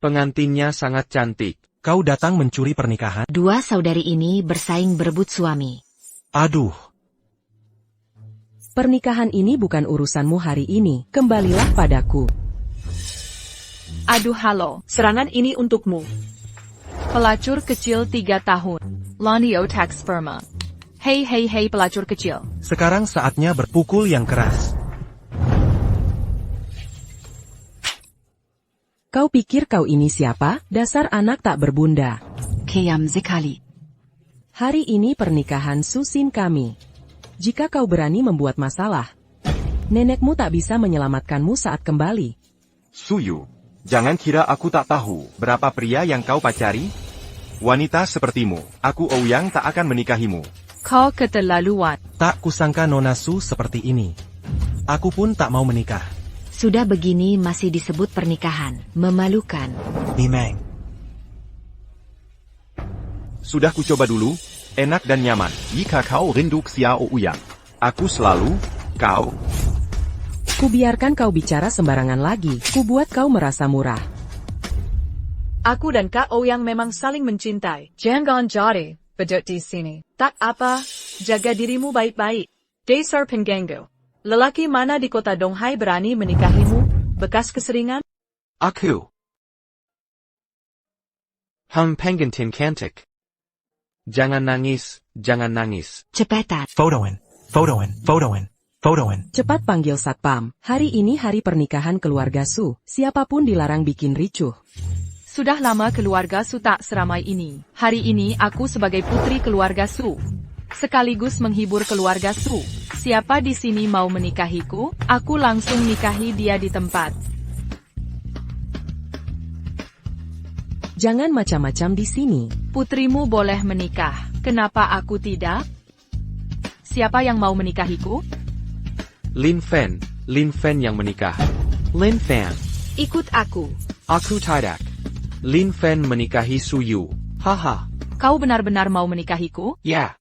Pengantinnya sangat cantik. Kau datang mencuri pernikahan? Dua saudari ini bersaing berebut suami. Aduh. Pernikahan ini bukan urusanmu hari ini, kembalilah padaku. Aduh halo, serangan ini untukmu. Pelacur kecil 3 tahun. Lanio Tax Firma. Hei pelacur kecil. Sekarang saatnya berpukul yang keras. Kau pikir kau ini siapa? Dasar anak tak berbunda. Keyam sekali. Hari ini pernikahan Susin kami. Jika kau berani membuat masalah, nenekmu tak bisa menyelamatkanmu saat kembali. Suyu, jangan kira aku tak tahu berapa pria yang kau pacari. Wanita sepertimu, aku Ouyang tak akan menikahimu. Kau keterlaluan. Tak kusangka Nona Su seperti ini. Aku pun tak mau menikah. Sudah begini masih disebut pernikahan. Memalukan. Mimeng. Sudah kucoba dulu, enak dan nyaman. Jika kau rindu Xiao Ouyang, aku selalu, kau. Kubiarkan kau bicara sembarangan lagi, kubuat kau merasa murah. Aku dan Kak Ouyang memang saling mencintai. Jangan jari, bedot di sini. Tak apa, jaga dirimu baik-baik. Dasar pengganggu. Lelaki mana di kota Donghai berani menikahimu, bekas keseringan? Aku. Pengantin cantik. Jangan nangis, jangan nangis. Cepetan. Fotoin. Cepat panggil satpam, hari ini hari pernikahan keluarga Su, siapapun dilarang bikin ricuh. Sudah lama keluarga Su tak seramai ini. Hari ini aku sebagai putri keluarga Su, sekaligus menghibur keluarga Su. Siapa di sini mau menikahiku? Aku langsung nikahi dia di tempat. Jangan macam-macam di sini. Putrimu boleh menikah. Kenapa aku tidak? Siapa yang mau menikahiku? Lin Fen yang menikah. Lin Fan. Ikut aku. Aku tidak. Lin Fen menikahi Suyu. Haha. Kau benar-benar mau menikahiku? Ya.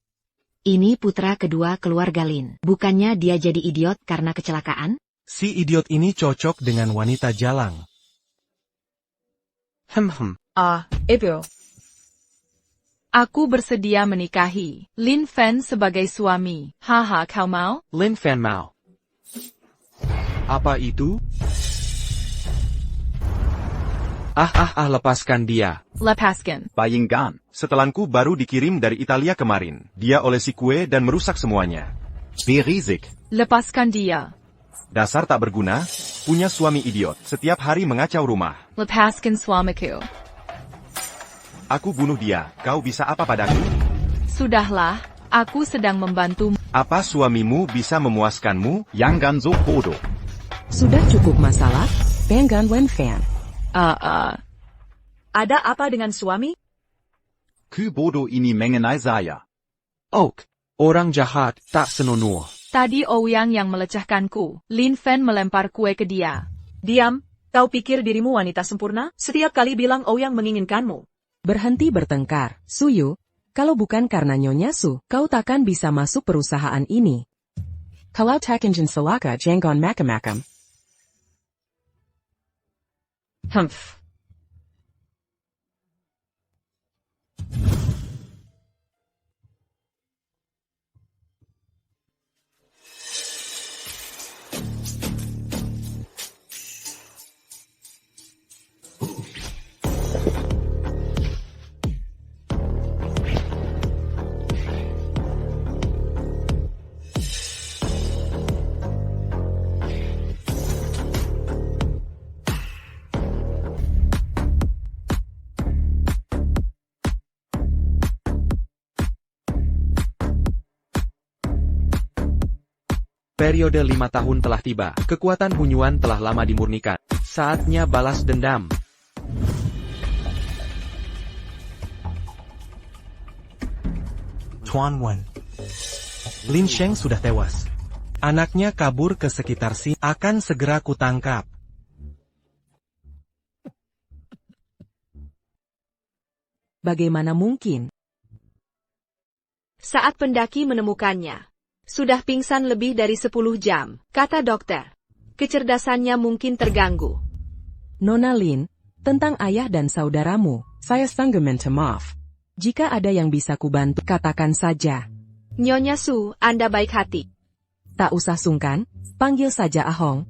Ini putra kedua keluarga Lin. Bukannya dia jadi idiot karena kecelakaan? Si idiot ini cocok dengan wanita jalang. Ibu. Aku bersedia menikahi Lin Fen sebagai suami. Haha, kau mau? Lin Fan mau. Apa itu? Lepaskan dia. Lepaskan. Bayingkan, setelanku baru dikirim dari Italia kemarin. Dia olesi kue dan merusak semuanya. Berisik. Lepaskan dia. Dasar tak berguna, punya suami idiot, setiap hari mengacau rumah. Lepaskan suamiku. Aku bunuh dia, kau bisa apa padaku? Sudahlah, aku sedang membantu. Apa suamimu bisa memuaskanmu? Yang ganzo bodoh. Sudah cukup masalah? Pengan Wen Fan. Ada apa dengan suami? Ku bodoh ini mengenai saya. Oak. Orang jahat tak senonoh. Tadi Ouyang yang melecehkanku. Lin Fen melempar kue ke dia. Diam, kau pikir dirimu wanita sempurna? Setiap kali bilang Ouyang menginginkanmu. Berhenti bertengkar, Suyu. Kalau bukan karena Nyonya Su, kau takkan bisa masuk perusahaan ini. Kalau tak ingin selaka jenggon makam-makam. Humph. Periode 5 tahun telah tiba. Kekuatan Hunyuan telah lama dimurnikan. Saatnya balas dendam. Tuan Wen. Lin Sheng sudah tewas. Anaknya kabur ke sekitar sini. Akan segera kutangkap. Bagaimana mungkin? Saat pendaki menemukannya, sudah pingsan lebih dari 10 jam, kata dokter. Kecerdasannya mungkin terganggu. Nona Lin, Tentang ayah dan saudaramu, saya sanggup minta maaf. Jika ada yang bisa kubantu, katakan saja. Nyonya Su, Anda baik hati. Tak usah sungkan, panggil saja Ahong.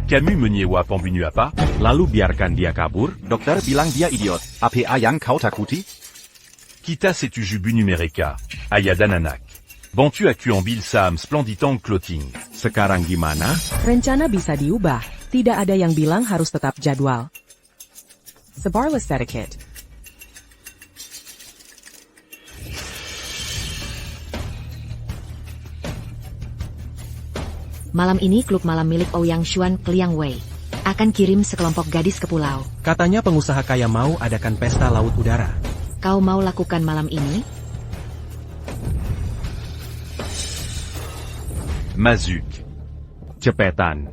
Camus Menyewap pembunuh apa? Lalu biarkan dia kabur? Dokter bilang dia idiot. APA yang kau takuti? Kita setuju bu numerika. Ayah dan anak. Bantu aku ambil saham Splenditang Clothing. Sekarang gimana? Rencana bisa diubah, tidak ada yang bilang harus tetap jadwal. Sebarlah sedikit. Malam ini klub malam milik Ouyang Xuan Kliang Wei akan kirim sekelompok gadis ke pulau. Katanya pengusaha kaya mau adakan pesta laut udara. Kau mau lakukan malam ini? Mazuk. Cepetan.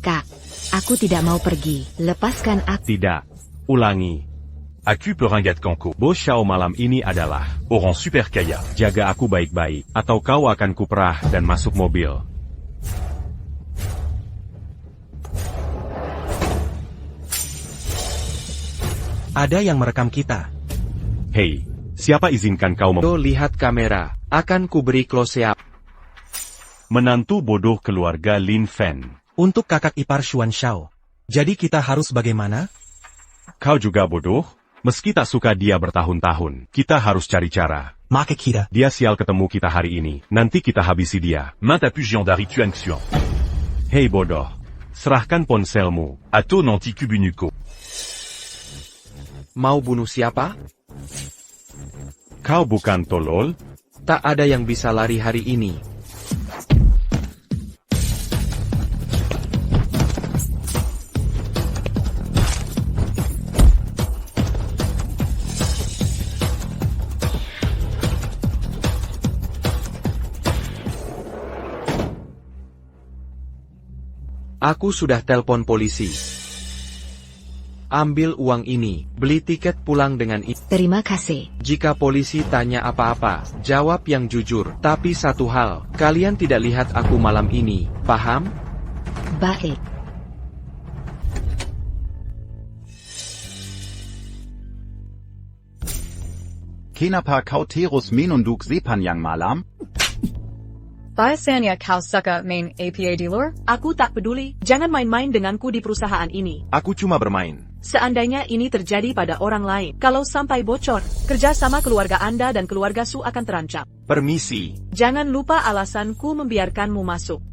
Kak, aku tidak mau pergi. Lepaskan aku. Tidak. Ulangi. Aku Peringkat Kanko. Bos Xiao malam ini adalah, Orang super kaya. jaga aku baik-baik, atau kau akan kuperah dan masuk mobil. Ada yang merekam kita. Hei, siapa izinkan kau Lihat kamera, akan kuberi close up. menantu bodoh keluarga Lin Fen? Untuk kakak ipar Xuan Xiao. Jadi kita harus bagaimana? Kau juga bodoh? Meski tak suka dia bertahun-tahun, kita harus cari cara. Make kita. Dia sial ketemu kita hari ini, nanti kita habisi dia. Main ta puce dari Tuan Xuan. Hei bodoh, serahkan ponselmu. Ato nanti kubunuko. Mau bunuh siapa? Kau bukan tolol? Tak ada yang bisa lari hari ini. Aku sudah telepon polisi. Ambil uang ini, beli tiket pulang dengan ini. Terima kasih. Jika polisi tanya apa-apa, jawab yang jujur. Tapi satu hal, kalian tidak lihat aku malam ini, paham? Baik. Kenapa kau terus menunduk sepanjang malam? Biasanya kau suka main APA dealer? Aku tak peduli, jangan main-main denganku di perusahaan ini. Aku cuma bermain. Seandainya ini terjadi pada orang lain, kalau sampai bocor, kerjasama keluarga Anda dan keluarga Su akan terancam. Permisi. Jangan lupa alasanku membiarkanmu masuk.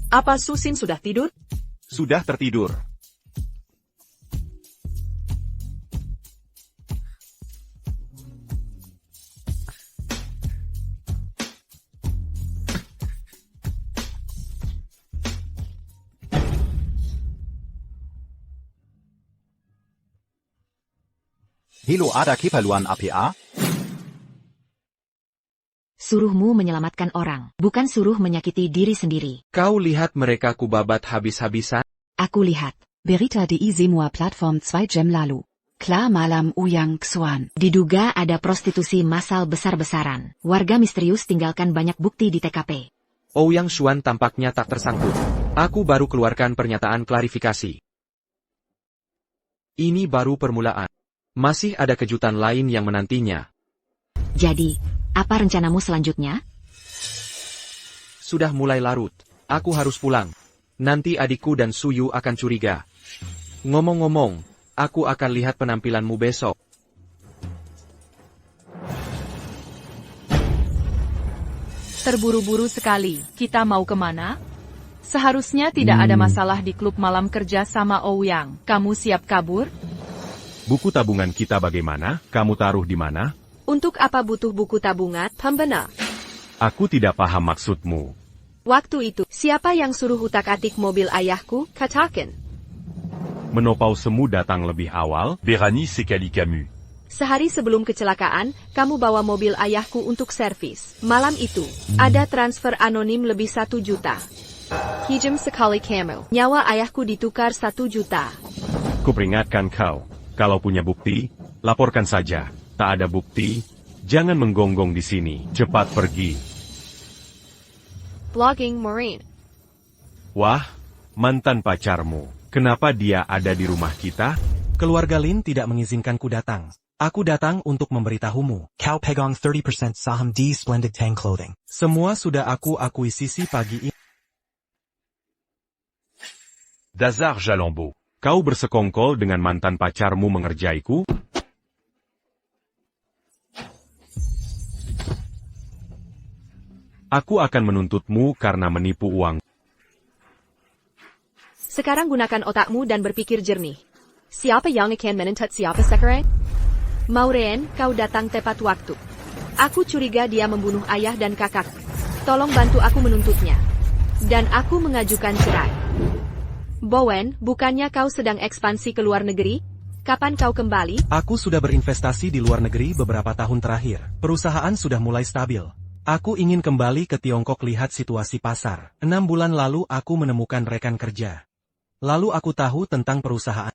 Apa Susin sudah tidur? Sudah tertidur. Helo ada keperluan APA? Suruhmu menyelamatkan orang, bukan suruh menyakiti diri sendiri. Kau lihat mereka kubabat habis-habisan? Aku lihat. Berita di semua platform 2 jam lalu. Klar malam Ouyang Xuan. Diduga ada prostitusi massal besar-besaran. Warga misterius tinggalkan banyak bukti di TKP. Ouyang Xuan tampaknya tak tersangkut. Aku baru keluarkan pernyataan klarifikasi. Ini baru permulaan. Masih ada kejutan lain yang menantinya. Jadi, apa rencanamu selanjutnya? Sudah mulai larut. Aku harus pulang. Nanti adikku dan Suyu akan curiga. Ngomong-ngomong, aku akan lihat penampilanmu besok. Terburu-buru sekali, kita mau kemana? Seharusnya tidak ada masalah di klub malam kerja sama Ouyang. Kamu siap kabur? Buku tabungan kita bagaimana? Kamu taruh di mana? Untuk apa butuh buku tabungan, pembena? Aku tidak paham maksudmu. Waktu itu, siapa yang suruh utak-atik mobil ayahku? Katakan. Menopau Semu datang lebih awal? Berani sekali Camus. Sehari sebelum kecelakaan, kamu bawa mobil ayahku untuk servis. Malam itu, ada transfer anonim lebih 1 juta. Hijem sekali kamu. Nyawa ayahku ditukar 1 juta. Kuperingatkan kau, kalau punya bukti, laporkan saja. Tak ada bukti, jangan menggonggong di sini. Cepat pergi. Blogging Marine. Wah, mantan pacarmu. Kenapa dia ada di rumah kita? Keluarga Lin tidak mengizinkanku datang. Aku datang untuk memberitahumu. Cao Pegong 30% Saham D Splendid Tang Clothing. Semua sudah aku akuisisi pagi ini. Dazar Jalambo. Kau bersekongkol dengan mantan pacarmu mengerjaiku? Aku akan menuntutmu karena menipu uang. Sekarang gunakan otakmu dan berpikir jernih. Siapa yang akan menuntut siapa sekarang? Maureen, kau datang tepat waktu. Aku curiga dia membunuh ayah dan kakak. Tolong bantu aku menuntutnya. Dan aku mengajukan cerai. Bowen, bukannya kau sedang ekspansi ke luar negeri? Kapan kau kembali? Aku sudah berinvestasi di luar negeri beberapa tahun terakhir. Perusahaan sudah mulai stabil. Aku ingin kembali ke Tiongkok lihat situasi pasar. 6 bulan lalu aku menemukan rekan kerja. Lalu aku tahu tentang perusahaan.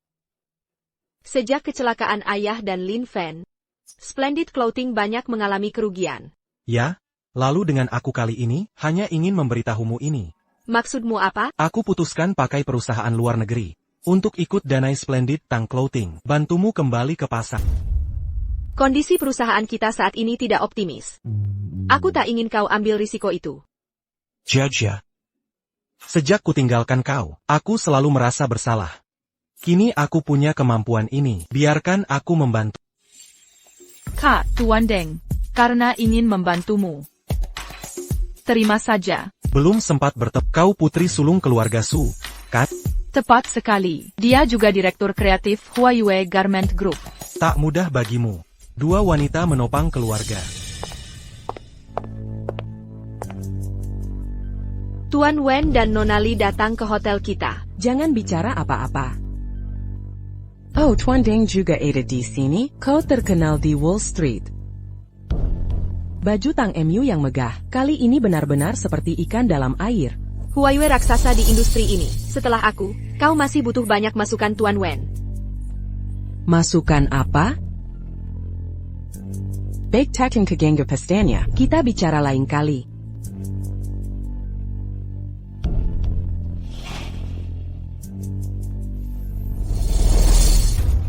Sejak kecelakaan ayah dan Lin Fen, Splendid Clothing banyak mengalami kerugian. Ya, lalu dengan aku kali ini, hanya ingin memberitahumu ini. Maksudmu apa? Aku putuskan pakai perusahaan luar negeri. Untuk ikut danai Splendid Tang Clothing. Bantumu kembali ke pasar. Kondisi perusahaan kita saat ini tidak optimis. Aku tak ingin kau ambil risiko itu. Judge. Sejak kutinggalkan kau, aku selalu merasa bersalah. Kini aku punya kemampuan ini. Biarkan aku membantu. Kak, Tuan Deng. Karena ingin membantumu. Terima saja. Belum sempat bertemu. Kau putri sulung keluarga Su, kan? Tepat sekali. Dia juga direktur kreatif Huayue Garment Group. Tak mudah bagimu. 2 wanita menopang keluarga. Tuan Wen dan Nona Li datang ke hotel kita. Jangan bicara apa-apa. Oh, Tuan Deng juga ada di sini. Kau terkenal di Wall Street. Baju Tang MU yang megah, kali ini benar-benar seperti ikan dalam air. Huayue raksasa di industri ini. Setelah aku, kau masih butuh banyak masukan Tuan Wen. Masukan apa? Baik takin ke Gengga Pestanya, kita bicara lain kali.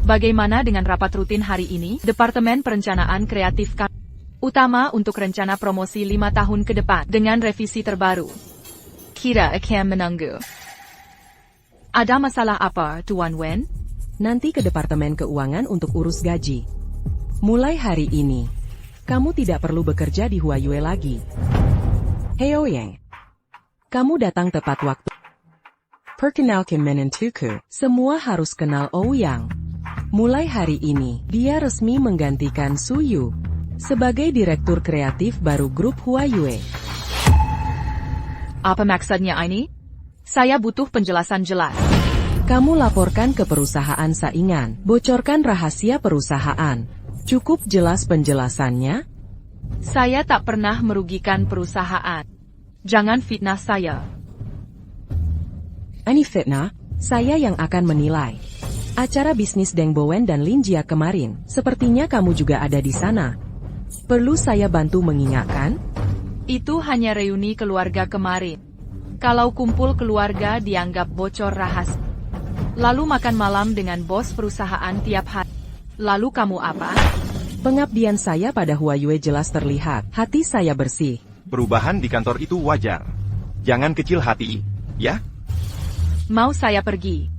Bagaimana dengan rapat rutin hari ini? Departemen Perencanaan Kreatif utama untuk rencana promosi 5 tahun ke depan dengan revisi terbaru. Kira akan menunggu. Ada masalah apa, Tuan Wen? Nanti ke Departemen Keuangan untuk urus gaji. Mulai hari ini, kamu tidak perlu bekerja di Huayue lagi. Hei Ouyang, kamu datang tepat waktu. Perkenalkan menentuku, semua harus kenal Ouyang. Mulai hari ini, dia resmi menggantikan Su Yu sebagai direktur kreatif baru grup Huayue. Apa maksudnya ini? Saya butuh penjelasan jelas. Kamu laporkan ke perusahaan saingan, bocorkan rahasia perusahaan. Cukup jelas penjelasannya? Saya tak pernah merugikan perusahaan. Jangan fitnah saya. Ini fitnah, saya yang akan menilai. Acara bisnis Deng Bowen dan Lin Jia kemarin, sepertinya kamu juga ada di sana. Perlu saya bantu mengingatkan? Itu hanya reuni keluarga kemarin. Kalau kumpul keluarga dianggap bocor rahasia. Lalu makan malam dengan bos perusahaan tiap hari. Lalu kamu apa? Pengabdian saya pada Huayue jelas terlihat. Hati saya bersih. Perubahan di kantor itu wajar. Jangan kecil hati, ya? Mau saya pergi?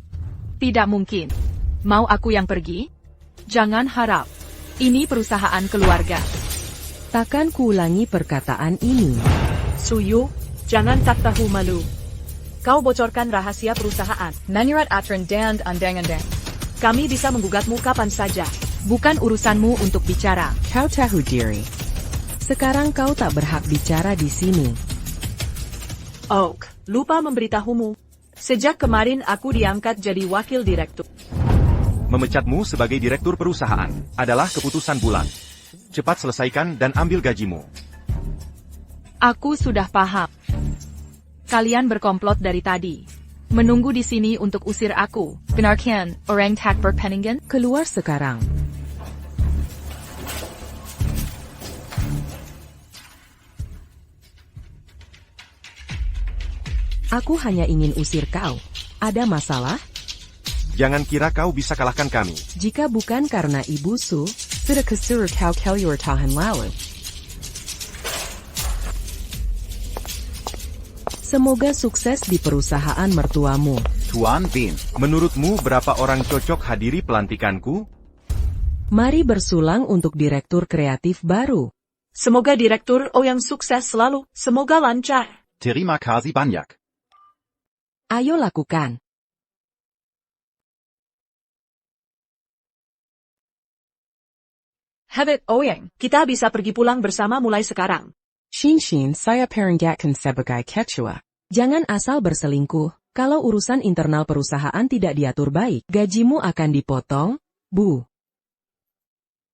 Tidak mungkin. Mau aku yang pergi? Jangan harap. Ini perusahaan keluarga. Takkan kuulangi perkataan ini. Suyu, jangan tak tahu malu. Kau bocorkan rahasia perusahaan. Manurat Atran dan andang-andang. Kami bisa menggugatmu kapan saja. Bukan urusanmu untuk bicara. Kau tahu diri. Sekarang kau tak berhak bicara di sini. Oak, lupa memberitahumu. Sejak kemarin aku diangkat jadi wakil direktur. Memecatmu sebagai direktur perusahaan adalah keputusan bulan. Cepat selesaikan dan ambil gajimu. Aku sudah paham. Kalian berkomplot dari tadi. Menunggu di sini untuk usir aku. Benar kan, orang tak berpeninggan? Keluar sekarang. Aku hanya ingin usir kau. Ada masalah? Jangan kira kau bisa kalahkan kami. Jika bukan karena Ibu Su, sudah kesuruh kau keluar tahun lalu. Semoga sukses di perusahaan mertuamu. Tuan Bin. Menurutmu berapa orang cocok hadiri pelantikanku? Mari bersulang untuk direktur kreatif baru. Semoga direktur yang sukses selalu. Semoga lancar. Terima kasih banyak. Ayo lakukan. Habit Ouyang, kita bisa pergi pulang bersama mulai sekarang. Shinshin, saya peringatkan sebagai ketua. Jangan asal berselingkuh. Kalau urusan internal perusahaan tidak diatur baik, gajimu akan dipotong, Bu.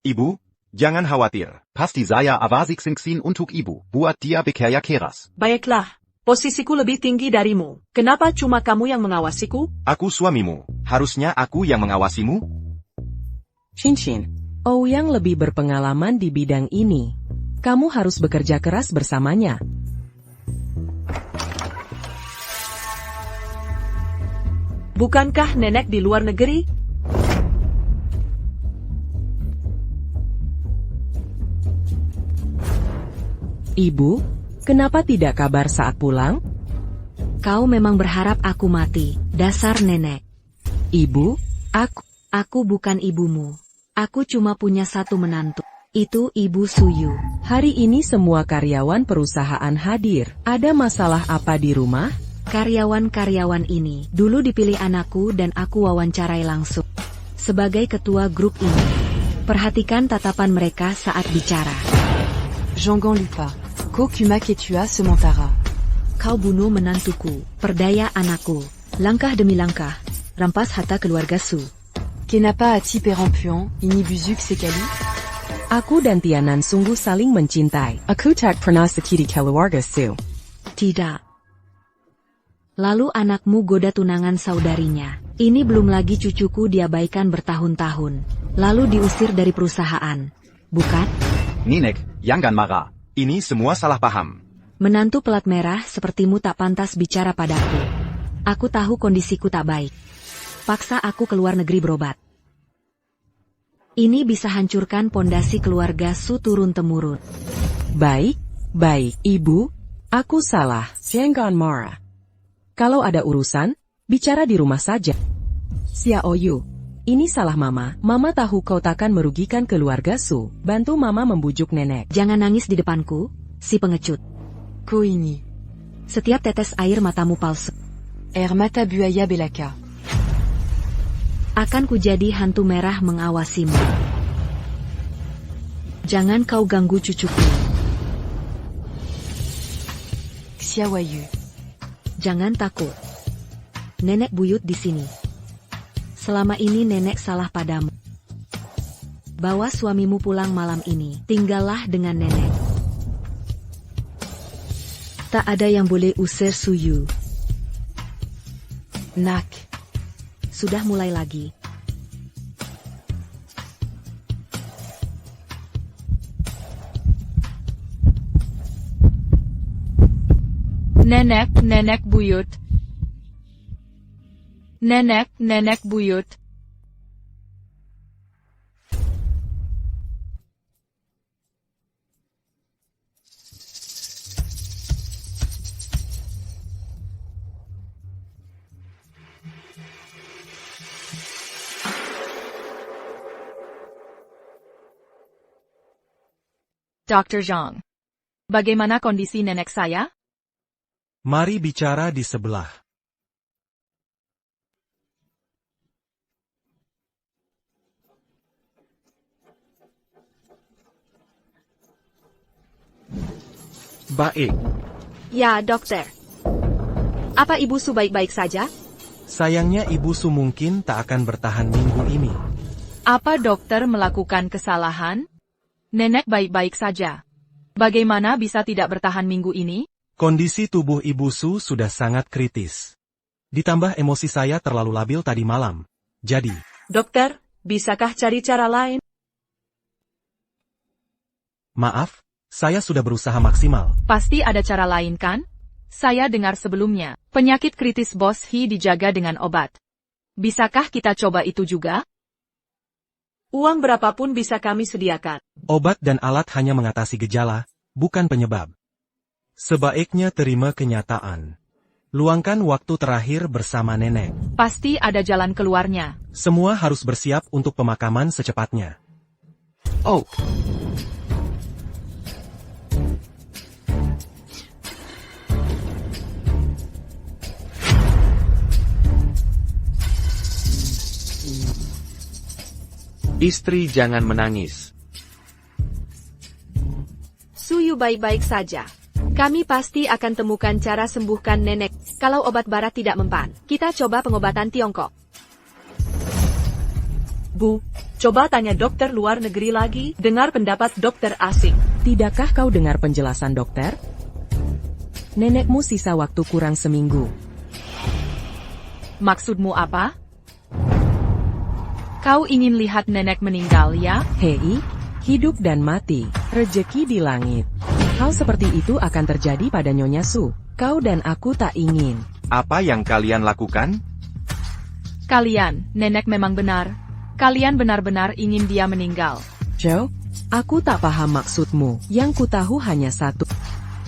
Ibu, jangan khawatir. Pasti saya awasi singsin untuk ibu. Buat dia bekerja keras. Baiklah, posisiku lebih tinggi darimu. Kenapa cuma kamu yang mengawasiku? Aku suamimu. Harusnya aku yang mengawasimu? Shinshin, Ouyang lebih berpengalaman di bidang ini. Kamu harus bekerja keras bersamanya. Bukankah nenek di luar negeri? Ibu, kenapa tidak kabar saat pulang? Kau memang berharap aku mati, dasar nenek. Ibu, Aku bukan ibumu. Aku cuma punya satu menantu. Itu Ibu Suyu. Hari ini semua karyawan perusahaan hadir. Ada masalah apa di rumah? Karyawan-karyawan ini dulu dipilih anakku dan aku wawancarai langsung. Sebagai ketua grup ini. Perhatikan tatapan mereka saat bicara. Jangan lupa, Kokuma Ketua sementara. Kau bunuh menantuku, perdaya anakku. Langkah demi langkah, rampas harta keluarga Su. Kenapa a-t-il perempuan, ini busuk sekali? Aku dan Tianan sungguh saling mencintai. Aku tak pernah sakiti keluarga Su. Tidak. Lalu anakmu goda tunangan saudarinya. Ini belum lagi cucuku diabaikan bertahun-tahun. Lalu diusir dari perusahaan. Bukan? Nenek, jangan marah. Ini semua salah paham. Menantu pelat merah sepertimu tak pantas bicara padaku. Aku tahu kondisiku tak baik. Paksa aku keluar negeri berobat. Ini bisa hancurkan pondasi keluarga Su turun-temurun. Baik, Ibu. Aku salah. Jangan marah. Kalau ada urusan, bicara di rumah saja. Xiao Yu, ini salah Mama. Mama tahu kau takkan merugikan keluarga Su. Bantu Mama membujuk nenek. Jangan nangis di depanku, si pengecut. Ko ini. Setiap tetes air matamu palsu. Air mata buaya belaka. Akan kujadi hantu merah mengawasimu. Jangan kau ganggu cucuku. Xiaoyu. Jangan takut. Nenek buyut di sini. Selama ini nenek salah padamu. Bawa suamimu pulang malam ini. Tinggallah dengan nenek. Tak ada yang boleh usir Suyu. Nak. Sudah mulai lagi. Nenek buyut. Nenek buyut. Dr. Zhang. Bagaimana kondisi nenek saya? Mari bicara di sebelah. Baik. Ya, dokter. Apa Ibu Su baik-baik saja? Sayangnya Ibu Su mungkin tak akan bertahan minggu ini. Apa dokter melakukan kesalahan? Nenek baik-baik saja. Bagaimana bisa tidak bertahan minggu ini? Kondisi tubuh Ibu Su sudah sangat kritis. Ditambah emosi saya terlalu labil tadi malam. Jadi, Dokter, bisakah cari cara lain? maaf, saya sudah berusaha maksimal. Pasti ada cara lain kan? Saya dengar sebelumnya, penyakit kritis Bos Hee dijaga dengan obat. Bisakah kita coba itu juga? Uang berapapun bisa kami sediakan. Obat dan alat hanya mengatasi gejala, bukan penyebab. Sebaiknya terima kenyataan. Luangkan waktu terakhir bersama nenek. Pasti ada jalan keluarnya. Semua harus bersiap untuk pemakaman secepatnya. Oh, istri jangan menangis. Suyu baik-baik saja. Kami pasti akan temukan cara sembuhkan nenek. Kalau obat barat tidak mempan, kita coba pengobatan Tiongkok. Bu, coba tanya dokter luar negeri lagi, dengar pendapat dokter asing. Tidakkah kau dengar penjelasan dokter? Nenekmu sisa waktu kurang seminggu. Maksudmu apa? Kau ingin lihat nenek meninggal ya? Hei, hidup dan mati, rejeki di langit. Hal seperti itu akan terjadi pada Nyonya Su. Kau dan aku tak ingin. Apa yang kalian lakukan? Kalian, nenek memang benar. Kalian benar-benar ingin dia meninggal. Joe, aku tak paham maksudmu. Yang ku tahu hanya satu.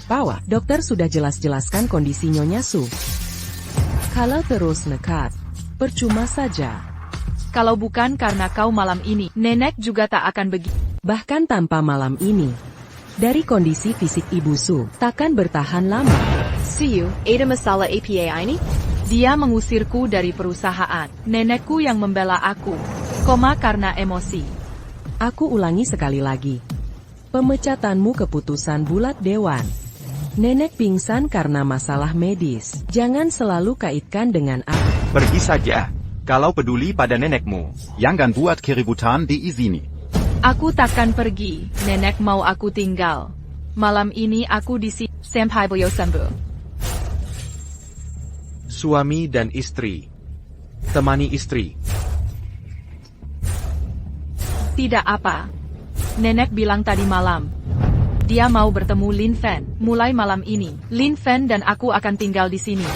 Bahwa dokter sudah jelas-jelaskan kondisi Nyonya Su. Kalau terus nekat, percuma saja. Kalau bukan karena kau malam ini, nenek juga tak akan begitu. Bahkan tanpa malam ini, dari kondisi fisik Ibu Su, takkan bertahan lama. Suyu, ada masalah APA ini? Dia mengusirku dari perusahaan. Nenekku yang membela aku. Karena emosi. Aku ulangi sekali lagi. Pemecatanmu keputusan bulat dewan. Nenek pingsan karena masalah medis. Jangan selalu kaitkan dengan aku. Pergi saja. Kalau peduli pada nenekmu. Jangan buat keributan di sini. Aku takkan pergi. Nenek mau aku tinggal. Malam ini aku di sini. Sampai beliau sembuh. Suami dan istri. Temani istri. Tidak apa. Nenek bilang tadi malam. Dia mau bertemu Lin Fen. Mulai malam ini, Lin Fen dan aku akan tinggal di sini.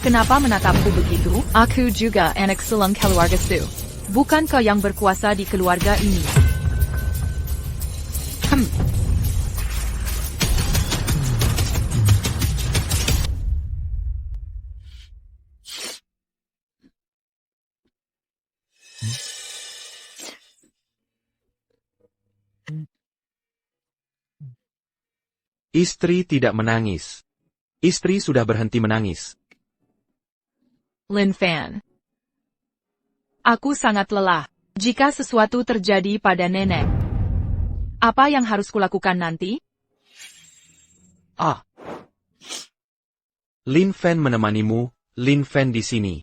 Kenapa menatapku begitu? Aku juga anak sulung keluarga Su. Bukan kau yang berkuasa di keluarga ini. Istri tidak menangis. Istri sudah berhenti menangis. Lin Fan. Aku sangat lelah. Jika sesuatu terjadi pada nenek, apa yang harus kulakukan nanti? Lin Fen menemanimu, Lin Fen di sini.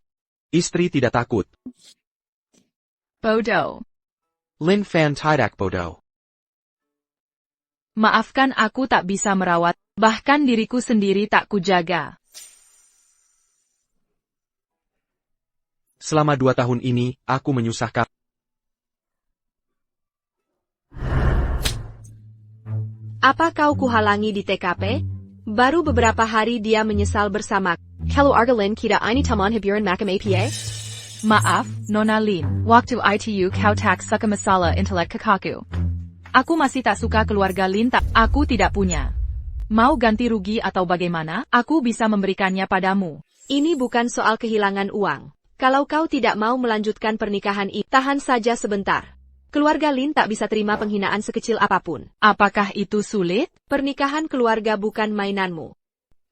Istri tidak takut. Bodoh. Lin Fen tidak bodoh. Maafkan aku tak bisa merawat, bahkan diriku sendiri tak kujaga. Selama 2 tahun ini, aku menyusahkan. Apa kau kuhalangi di TKP? Baru beberapa hari dia menyesal bersama. Kalau Argalin kira ini taman hiburan makam APA? Maaf, Nona Lin, waktu itu kau tak suka masalah intelek kekaku. Aku masih tak suka keluarga Lin, aku tidak punya. Mau ganti rugi atau bagaimana? Aku bisa memberikannya padamu. Ini bukan soal kehilangan uang. Kalau kau tidak mau melanjutkan pernikahan ini, tahan saja sebentar. Keluarga Lin tak bisa terima penghinaan sekecil apapun. Apakah itu sulit? Pernikahan keluarga bukan mainanmu.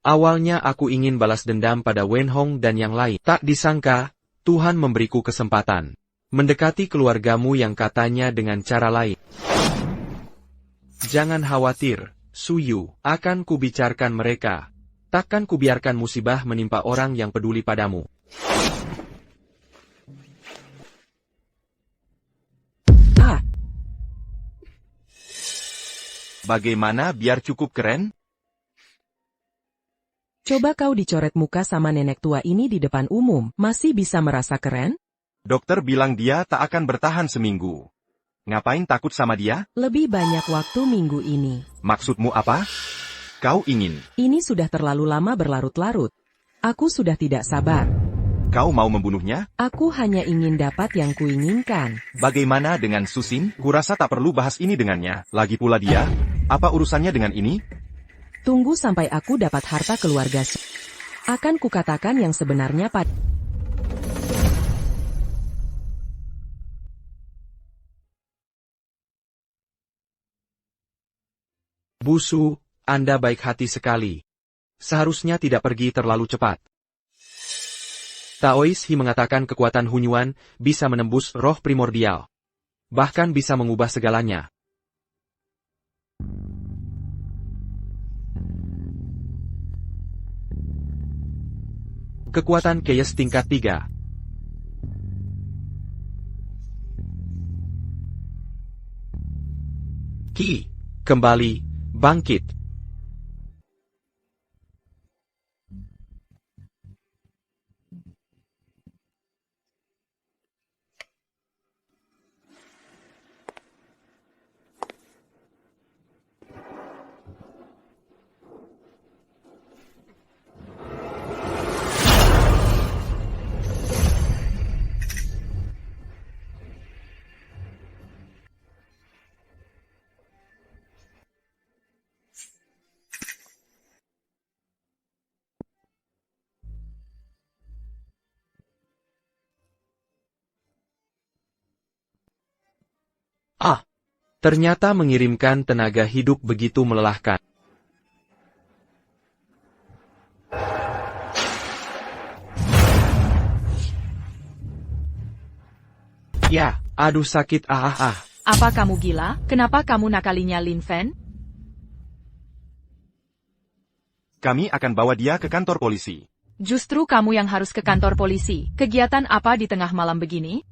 Awalnya aku ingin balas dendam pada Wen Hong dan yang lain. Tak disangka, Tuhan memberiku kesempatan. Mendekati keluargamu yang katanya dengan cara lain. Jangan khawatir, Suyu, akan kubicarkan mereka. Takkan kubiarkan musibah menimpa orang yang peduli padamu. Bagaimana biar cukup keren? Coba kau dicoret muka sama nenek tua ini di depan umum, masih bisa merasa keren? Dokter bilang dia tak akan bertahan seminggu. Ngapain takut sama dia? Lebih banyak waktu minggu ini. Maksudmu apa? Kau ingin? Ini sudah terlalu lama berlarut-larut. Aku sudah tidak sabar. Kau mau membunuhnya? Aku hanya ingin dapat yang kuinginkan. Bagaimana dengan Susin? Kurasa tak perlu bahas ini dengannya. Lagi pula dia, apa urusannya dengan ini? Tunggu sampai aku dapat harta keluarga. Akan kukatakan yang sebenarnya Busu, Anda baik hati sekali. Seharusnya tidak pergi terlalu cepat. Taois He mengatakan kekuatan Hunyuan bisa menembus roh primordial. Bahkan bisa mengubah segalanya. Kekuatan Chaos tingkat 3. Ki, kembali. Bangkit. Ternyata mengirimkan tenaga hidup begitu melelahkan. Ya, aduh sakit Apa kamu gila? Kenapa kamu nakalinya Lin Fen? Kami akan bawa dia ke kantor polisi. Justru kamu yang harus ke kantor polisi. Kegiatan apa di tengah malam begini?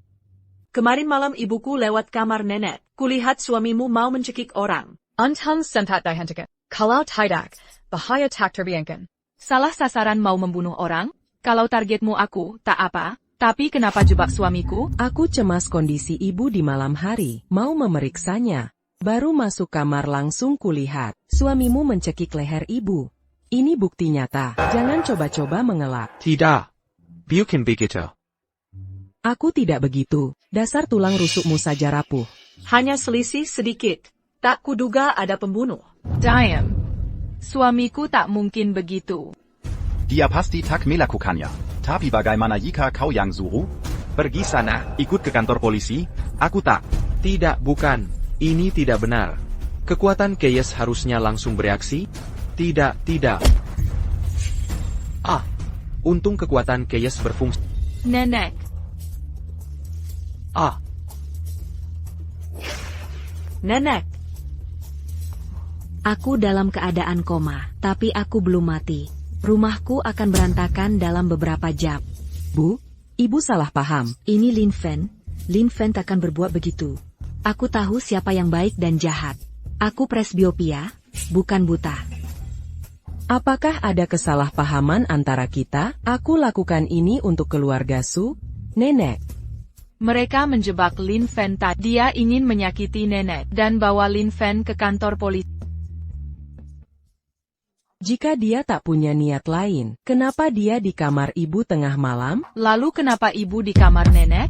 Kemarin malam ibuku lewat kamar nenek. Kulihat suamimu mau mencekik orang. Anton sentat dihantikan. Kalau tidak, bahaya tak terbayangkan. Salah sasaran mau membunuh orang? Kalau targetmu aku, tak apa. Tapi kenapa jebak suamiku? Aku cemas kondisi ibu di malam hari. Mau memeriksanya. Baru masuk kamar langsung kulihat. Suamimu mencekik leher ibu. Ini bukti nyata. Jangan coba-coba mengelak. Tidak. Bukan begitu. Aku tidak begitu. Dasar tulang rusukmu saja rapuh. Hanya selisih sedikit. Tak kuduga ada pembunuh. Diam. Suamiku tak mungkin begitu. Dia pasti tak melakukannya. Tapi bagaimana jika kau yang suruh? Pergi sana, ikut ke kantor polisi. Aku tak. Tidak, bukan. Ini tidak benar. Kekuatan Chaos harusnya langsung bereaksi? Tidak. Untung kekuatan Chaos berfungsi. Nenek. Nenek. Aku dalam keadaan koma, tapi aku belum mati. Rumahku akan berantakan dalam beberapa jam. Bu, ibu salah paham. Ini Lin Fen. Lin Fen takkan berbuat begitu. Aku tahu siapa yang baik dan jahat. Aku presbiopia, bukan buta. Apakah ada kesalahpahaman antara kita? Aku lakukan ini untuk keluarga Su, nenek. Mereka menjebak Lin Fen tadi. Dia ingin menyakiti nenek dan bawa Lin Fen ke kantor polisi. Jika dia tak punya niat lain, kenapa dia di kamar ibu tengah malam? Lalu kenapa ibu di kamar nenek?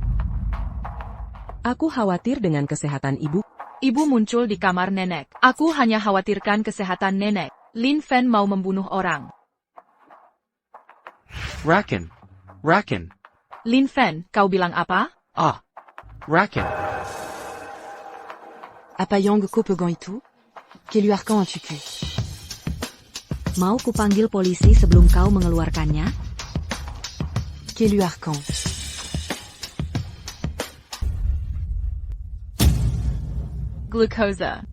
Aku khawatir dengan kesehatan ibu. Ibu muncul di kamar nenek. Aku hanya khawatirkan kesehatan nenek. Lin Fen mau membunuh orang. Raken. Lin Fen, kau bilang apa? Raken. Apa yang coupe itu? Quel arcan as-tu pu? Mau kupanggil polisi sebelum kau mengeluarkannya? Quel arcan? Glukosa.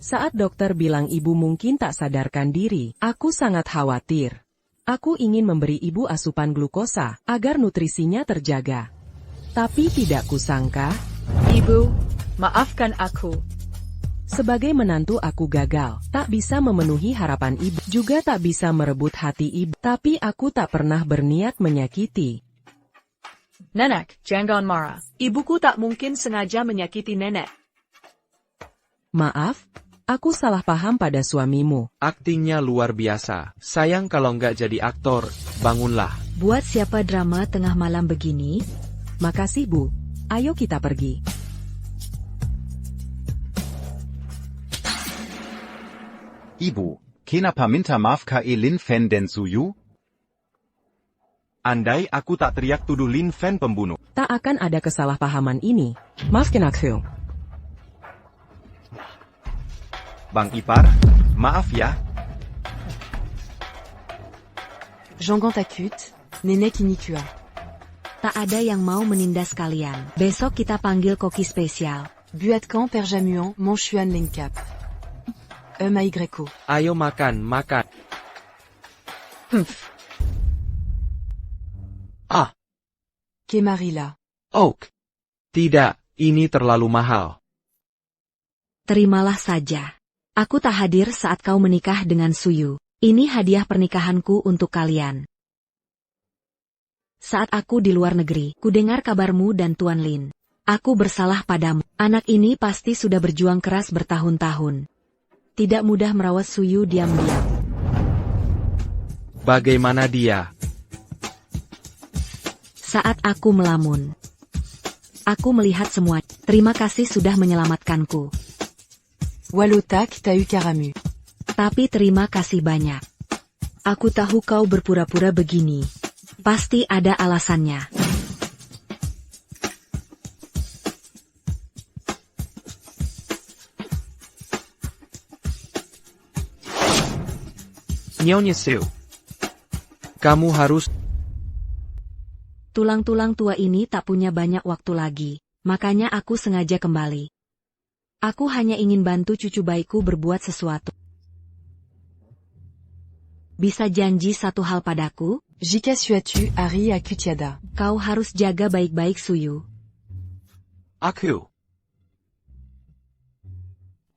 Saat dokter bilang ibu mungkin tak sadarkan diri, aku sangat khawatir. Aku ingin memberi ibu asupan glukosa, agar nutrisinya terjaga. Tapi tidak kusangka. Ibu, maafkan aku. Sebagai menantu aku gagal, tak bisa memenuhi harapan ibu, juga tak bisa merebut hati ibu, tapi aku tak pernah berniat menyakiti. Nenek, jangan marah. Ibuku tak mungkin sengaja menyakiti nenek. Maaf, aku salah paham pada suamimu. Aktingnya luar biasa. Sayang kalau nggak jadi aktor, bangunlah. Buat siapa drama tengah malam begini? Makasih Bu, ayo kita pergi. Ibu, kenapa minta maaf ke Lin Fan dan Suyu? Andai aku tak teriak tuduh Lin Fan pembunuh. Tak akan ada kesalahpahaman ini. Maafkan aku. Bang Ipar, maaf ya. Jangan takut, nenek ini kuat. Tak ada yang mau menindas kalian. Besok kita panggil koki spesial. Buat quand Père Jamuan, mon chuan lengkap. Maigreco. Ayo makan, makan. Ah, Que Marilla. Oak. Tidak, ini terlalu mahal. Terimalah saja. Aku tak hadir saat kau menikah dengan Suyu. Ini hadiah pernikahanku untuk kalian. Saat aku di luar negeri, ku dengar kabarmu dan Tuan Lin. Aku bersalah padamu. Anak ini pasti sudah berjuang keras bertahun-tahun. Tidak mudah merawat Suyu diam-diam. Bagaimana dia? Saat aku melamun, aku melihat semua. Terima kasih sudah menyelamatkanku. Walotak ta eu Karamu. Tapi terima kasih banyak. Aku tahu kau berpura-pura begini. Pasti ada alasannya. Nyonya Su. Kamu harus... Tulang-tulang tua ini tak punya banyak waktu lagi, makanya aku sengaja kembali. Aku hanya ingin bantu cucu bayiku berbuat sesuatu. Bisa janji satu hal padaku? Jika suatu hari aku tiada. Kau harus jaga baik-baik Suyu. Aku.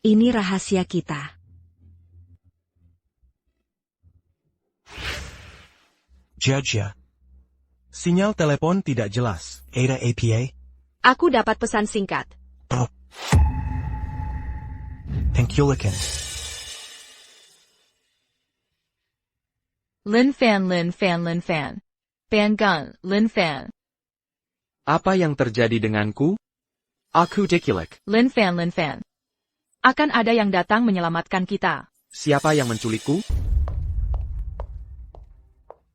Ini rahasia kita. Judge. Sinyal telepon tidak jelas. Ada APA? Aku dapat pesan singkat. Thankyulikan. Lin Fan, Lin Fan, Lin Fan. Bangun, Lin Fan. Apa yang terjadi denganku? Aku Dikulek. Lin Fan, Lin Fan. Akan ada yang datang menyelamatkan kita. Siapa yang menculikku?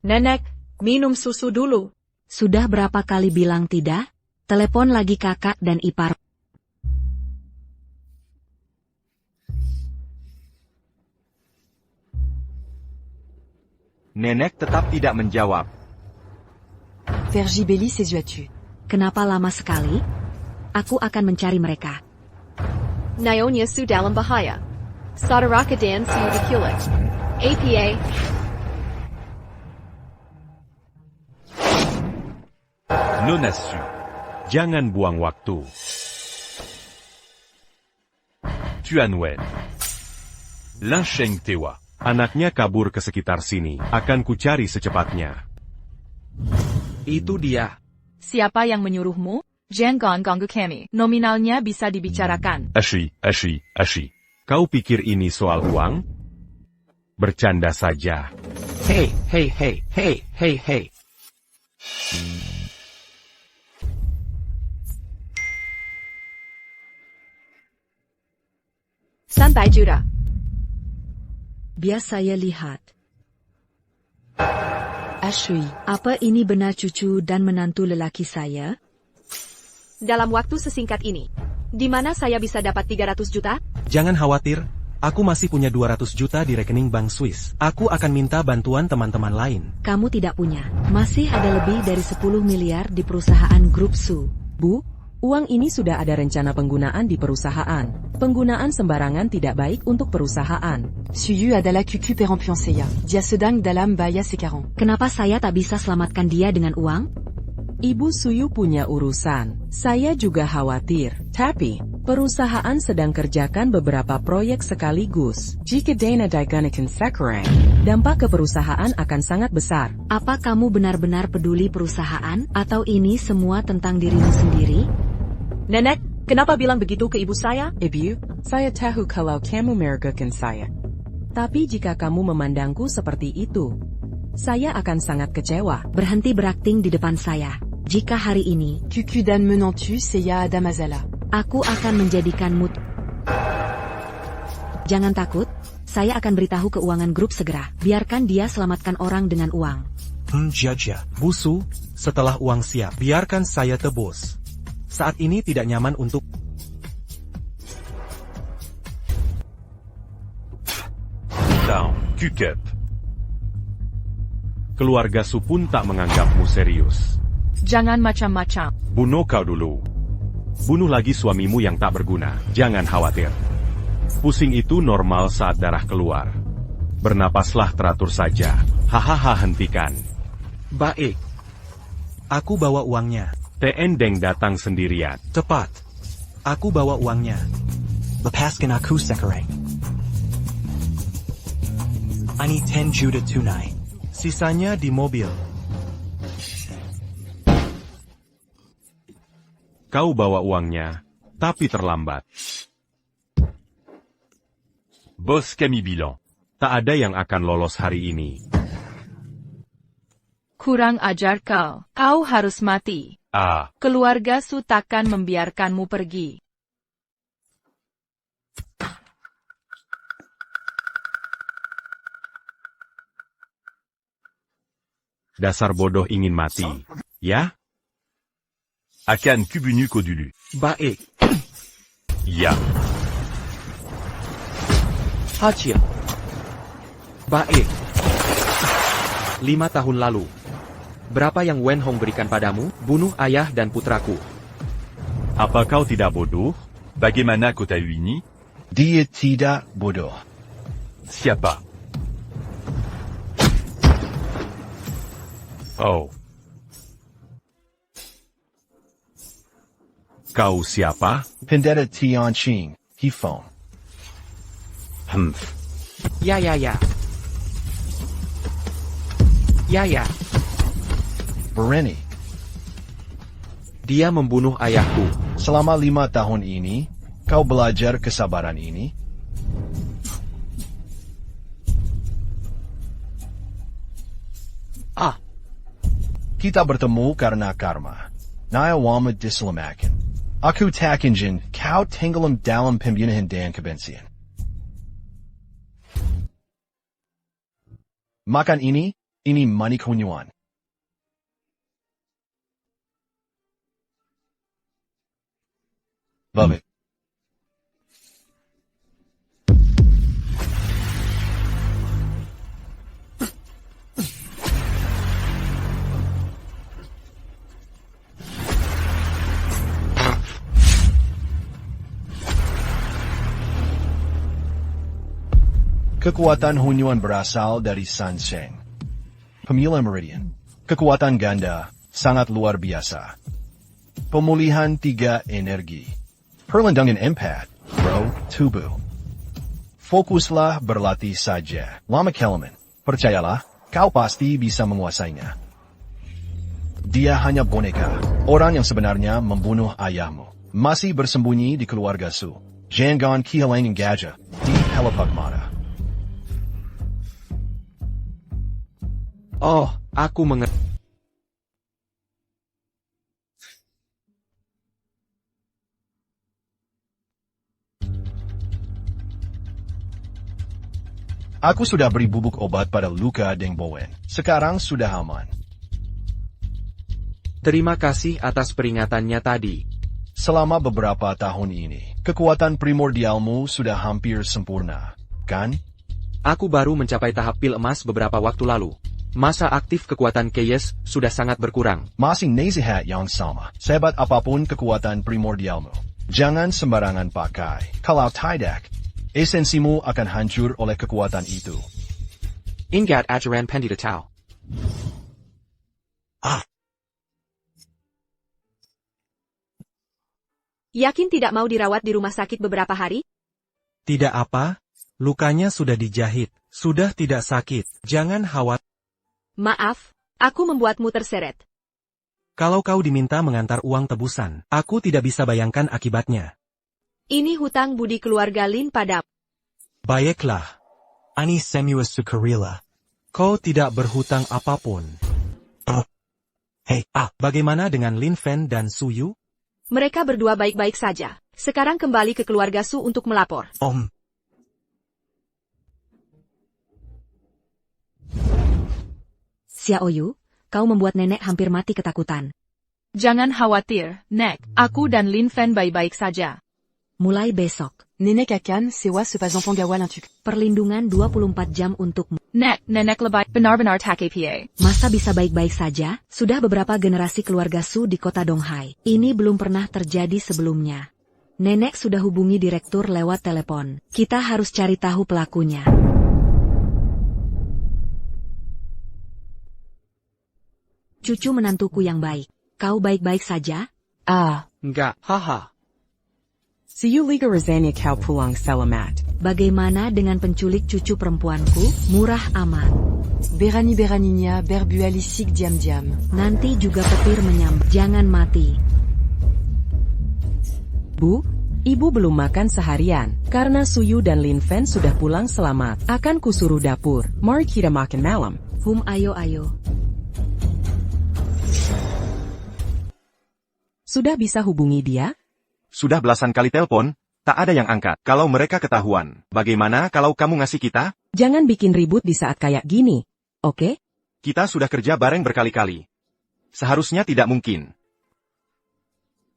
Nenek, minum susu dulu. Sudah berapa kali bilang tidak? Telepon lagi kakak dan ipar. Nenek tetap tidak menjawab. Vergibeli sesuatu. Kenapa lama sekali? Aku akan mencari mereka. Nyonya Su dalam bahaya. Saudara dan Su diculik. APA. Nona Su. Jangan buang waktu. Tuan Wen. Lin Sheng Tewa. Anaknya kabur ke sekitar sini. Akan kucari secepatnya. Itu dia. Siapa yang menyuruhmu? Jangan ganggu kami. Nominalnya bisa dibicarakan. Ashi. Kau pikir ini soal uang? Bercanda saja. Hey. Santai Judah. Biar saya lihat. Ashui. Apa ini benar cucu dan menantu lelaki saya? Dalam waktu sesingkat ini, di mana saya bisa dapat 300 juta? Jangan khawatir, aku masih punya 200 juta di rekening bank Swiss. Aku akan minta bantuan teman-teman lain. Kamu tidak punya. Masih ada lebih dari 10 miliar di perusahaan grup Su. Bu, uang ini sudah ada rencana penggunaan di perusahaan. Penggunaan sembarangan tidak baik untuk perusahaan. Suyu adalah cucu perempuan saya. Dia sedang dalam bahaya sekarang. Kenapa saya tak bisa selamatkan dia dengan uang? Ibu Suyu punya urusan. Saya juga khawatir. Tapi, Perusahaan sedang kerjakan beberapa proyek sekaligus. Jika Dana digunakan sekarang, dampak ke perusahaan akan sangat besar. Apa kamu benar-benar peduli perusahaan, atau ini semua tentang dirimu sendiri? Nenek, kenapa bilang begitu ke ibu saya? Ibu, saya tahu kalau kamu meragukan saya. Tapi jika kamu memandangku seperti itu, saya akan sangat kecewa. Berhenti berakting di depan saya. Jika hari ini, Cucu dan menantu saya ada masalah. aku akan menjadikanmu. Jangan takut, saya akan beritahu keuangan grup segera. Biarkan dia selamatkan orang dengan uang. Judge. Busu, setelah uang siap, biarkan saya tebus. Saat ini tidak nyaman untuk... Down, Kukep. Keluarga Su pun tak menganggapmu serius. Jangan macam-macam. Bunuh kau dulu. Bunuh lagi suamimu yang tak berguna. Jangan khawatir. Pusing itu normal saat darah keluar. Bernapaslah teratur saja. Hahaha, hentikan. Baik. Aku bawa uangnya. TN Deng datang sendirian. Cepat. Aku bawa uangnya. Lepaskan aku sekarang. I need 10 juta tunai. Sisanya di mobil. Kau bawa uangnya, tapi terlambat. Bos kami bilang. Tak ada yang akan lolos hari ini. Kurang ajar kau. Kau harus mati. Keluarga Su takkan membiarkanmu pergi. Dasar bodoh ingin mati. Ya? Akan kubunu kodulu. Baik. Ya. Hachia. Baik. 5 tahun lalu. Berapa yang Wen Hong berikan padamu? Bunuh ayah dan putraku. Apa kau tidak bodoh? Bagaimana kau tahu ini? Dia tidak bodoh. Siapa? Oh. Kau siapa? Pendeta Tianqing, Hifong. Ya. Berani. Dia membunuh ayahku. Selama 5 tahun ini, kau belajar kesabaran ini? Kita bertemu karena karma. Naya wama diselamatkan. Aku takinjin, kau tenggelam dalam pembunuhan dan kebencian. Makan ini money kunyuan. Love it. Kekuatan Hunyuan berasal dari Sanseng. Pemilihan Meridian. Kekuatan ganda, sangat luar biasa. Pemulihan 3 energi. Perlindungan 4, roh tubuh. Fokuslah berlatih saja. Lama Kelemen, percayalah, kau pasti bisa menguasainya. Dia hanya boneka. Orang yang sebenarnya membunuh ayahmu. Masih bersembunyi di keluarga Su. Jangan kehilangan gajah di Helapagmata. Oh, aku mengerti. Aku sudah beri bubuk obat pada luka Deng Bowen. Sekarang sudah aman. Terima kasih atas peringatannya tadi. Selama beberapa tahun ini, kekuatan primordialmu sudah hampir sempurna, kan? Aku baru mencapai tahap pil emas beberapa waktu lalu. Masa aktif kekuatan Keyes sudah sangat berkurang. Masih nasihat yang sama. Sehebat apapun kekuatan primordialmu, jangan sembarangan pakai. Kalau tidak, esensimu akan hancur oleh kekuatan itu. Ingat ajaran Pendeta Tao. Yakin tidak mau dirawat di rumah sakit beberapa hari? Tidak apa, lukanya sudah dijahit, sudah tidak sakit, jangan khawatir. Maaf, aku membuatmu terseret. Kalau kau diminta mengantar uang tebusan, aku tidak bisa bayangkan akibatnya. Ini hutang budi keluarga Lin padamu. Baiklah, Ani Semua Sukarila. kau tidak berhutang apapun. Hey, Bagaimana dengan Lin Fen dan Su Yu? Mereka berdua baik-baik saja. Sekarang kembali ke keluarga Su untuk melapor. Xiao Yu, kau membuat nenek hampir mati ketakutan. Jangan khawatir, Nek. Aku dan Lin Fen baik-baik saja. Mulai besok, Nenek akan sewa sepasang penggawal untuk perlindungan 24 jam untukmu. Nek, nenek lebay, benar-benar tak APA. Masa bisa baik-baik saja? Sudah beberapa generasi keluarga Su di kota Donghai. Ini belum pernah terjadi sebelumnya. Nenek sudah hubungi direktur lewat telepon. Kita harus cari tahu pelakunya. Cucu menantuku yang baik. Kau baik-baik saja? Enggak, haha. Si Yu Liga Razania Kau Pulang Selamat. Bagaimana dengan penculik cucu perempuanku? Murah amat. Berani-beraninya berbualisik diam-diam. Nanti juga petir menyambar. Jangan mati. Bu, ibu belum makan seharian. Karena Su Yu dan Lin Fen sudah pulang selamat. Akan kusuruh dapur. Mari kita makan malam. Ayo. Sudah bisa hubungi dia? Sudah belasan kali telepon, tak ada yang angkat. Kalau mereka ketahuan, bagaimana kalau kamu ngasih kita? Jangan bikin ribut di saat kayak gini, oke? Kita sudah kerja bareng berkali-kali. Seharusnya tidak mungkin.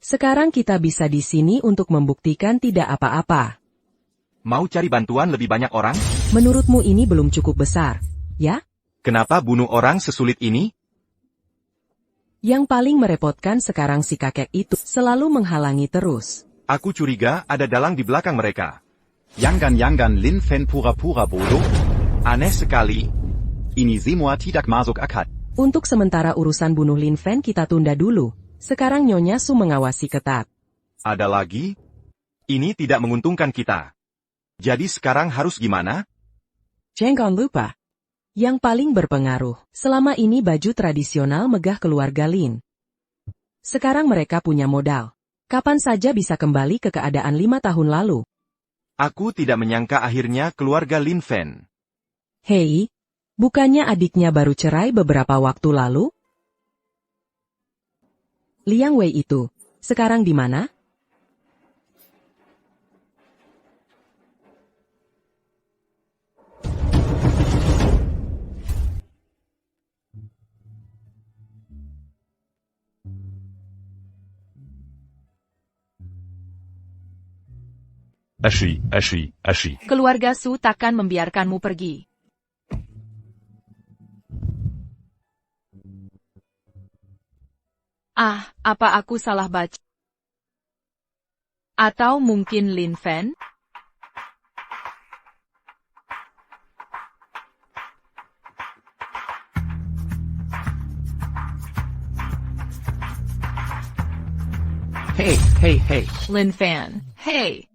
Sekarang kita bisa di sini untuk membuktikan tidak apa-apa. Mau cari bantuan lebih banyak orang? Menurutmu ini belum cukup besar, ya? Kenapa bunuh orang sesulit ini? Yang paling merepotkan sekarang si kakek itu selalu menghalangi terus. Aku curiga ada dalang di belakang mereka. Yangan Lin Fen pura-pura bodoh. Aneh sekali. Ini semua tidak masuk akal. Untuk sementara urusan bunuh Lin Fen kita tunda dulu. Sekarang Nyonya Su mengawasi ketat. Ada lagi? Ini tidak menguntungkan kita. Jadi sekarang harus gimana? Jangan lupa. Yang paling berpengaruh, selama ini baju tradisional megah keluarga Lin. Sekarang mereka punya modal. Kapan saja bisa kembali ke keadaan 5 tahun lalu. Aku tidak menyangka akhirnya keluarga Lin Fen. Hei, bukannya adiknya baru cerai beberapa waktu lalu? Liang Wei itu, sekarang di mana? Ashi. Keluarga Su takkan membiarkanmu pergi. Apa aku salah baca? Atau mungkin Lin Fen? Hey. Lin Fen, hey.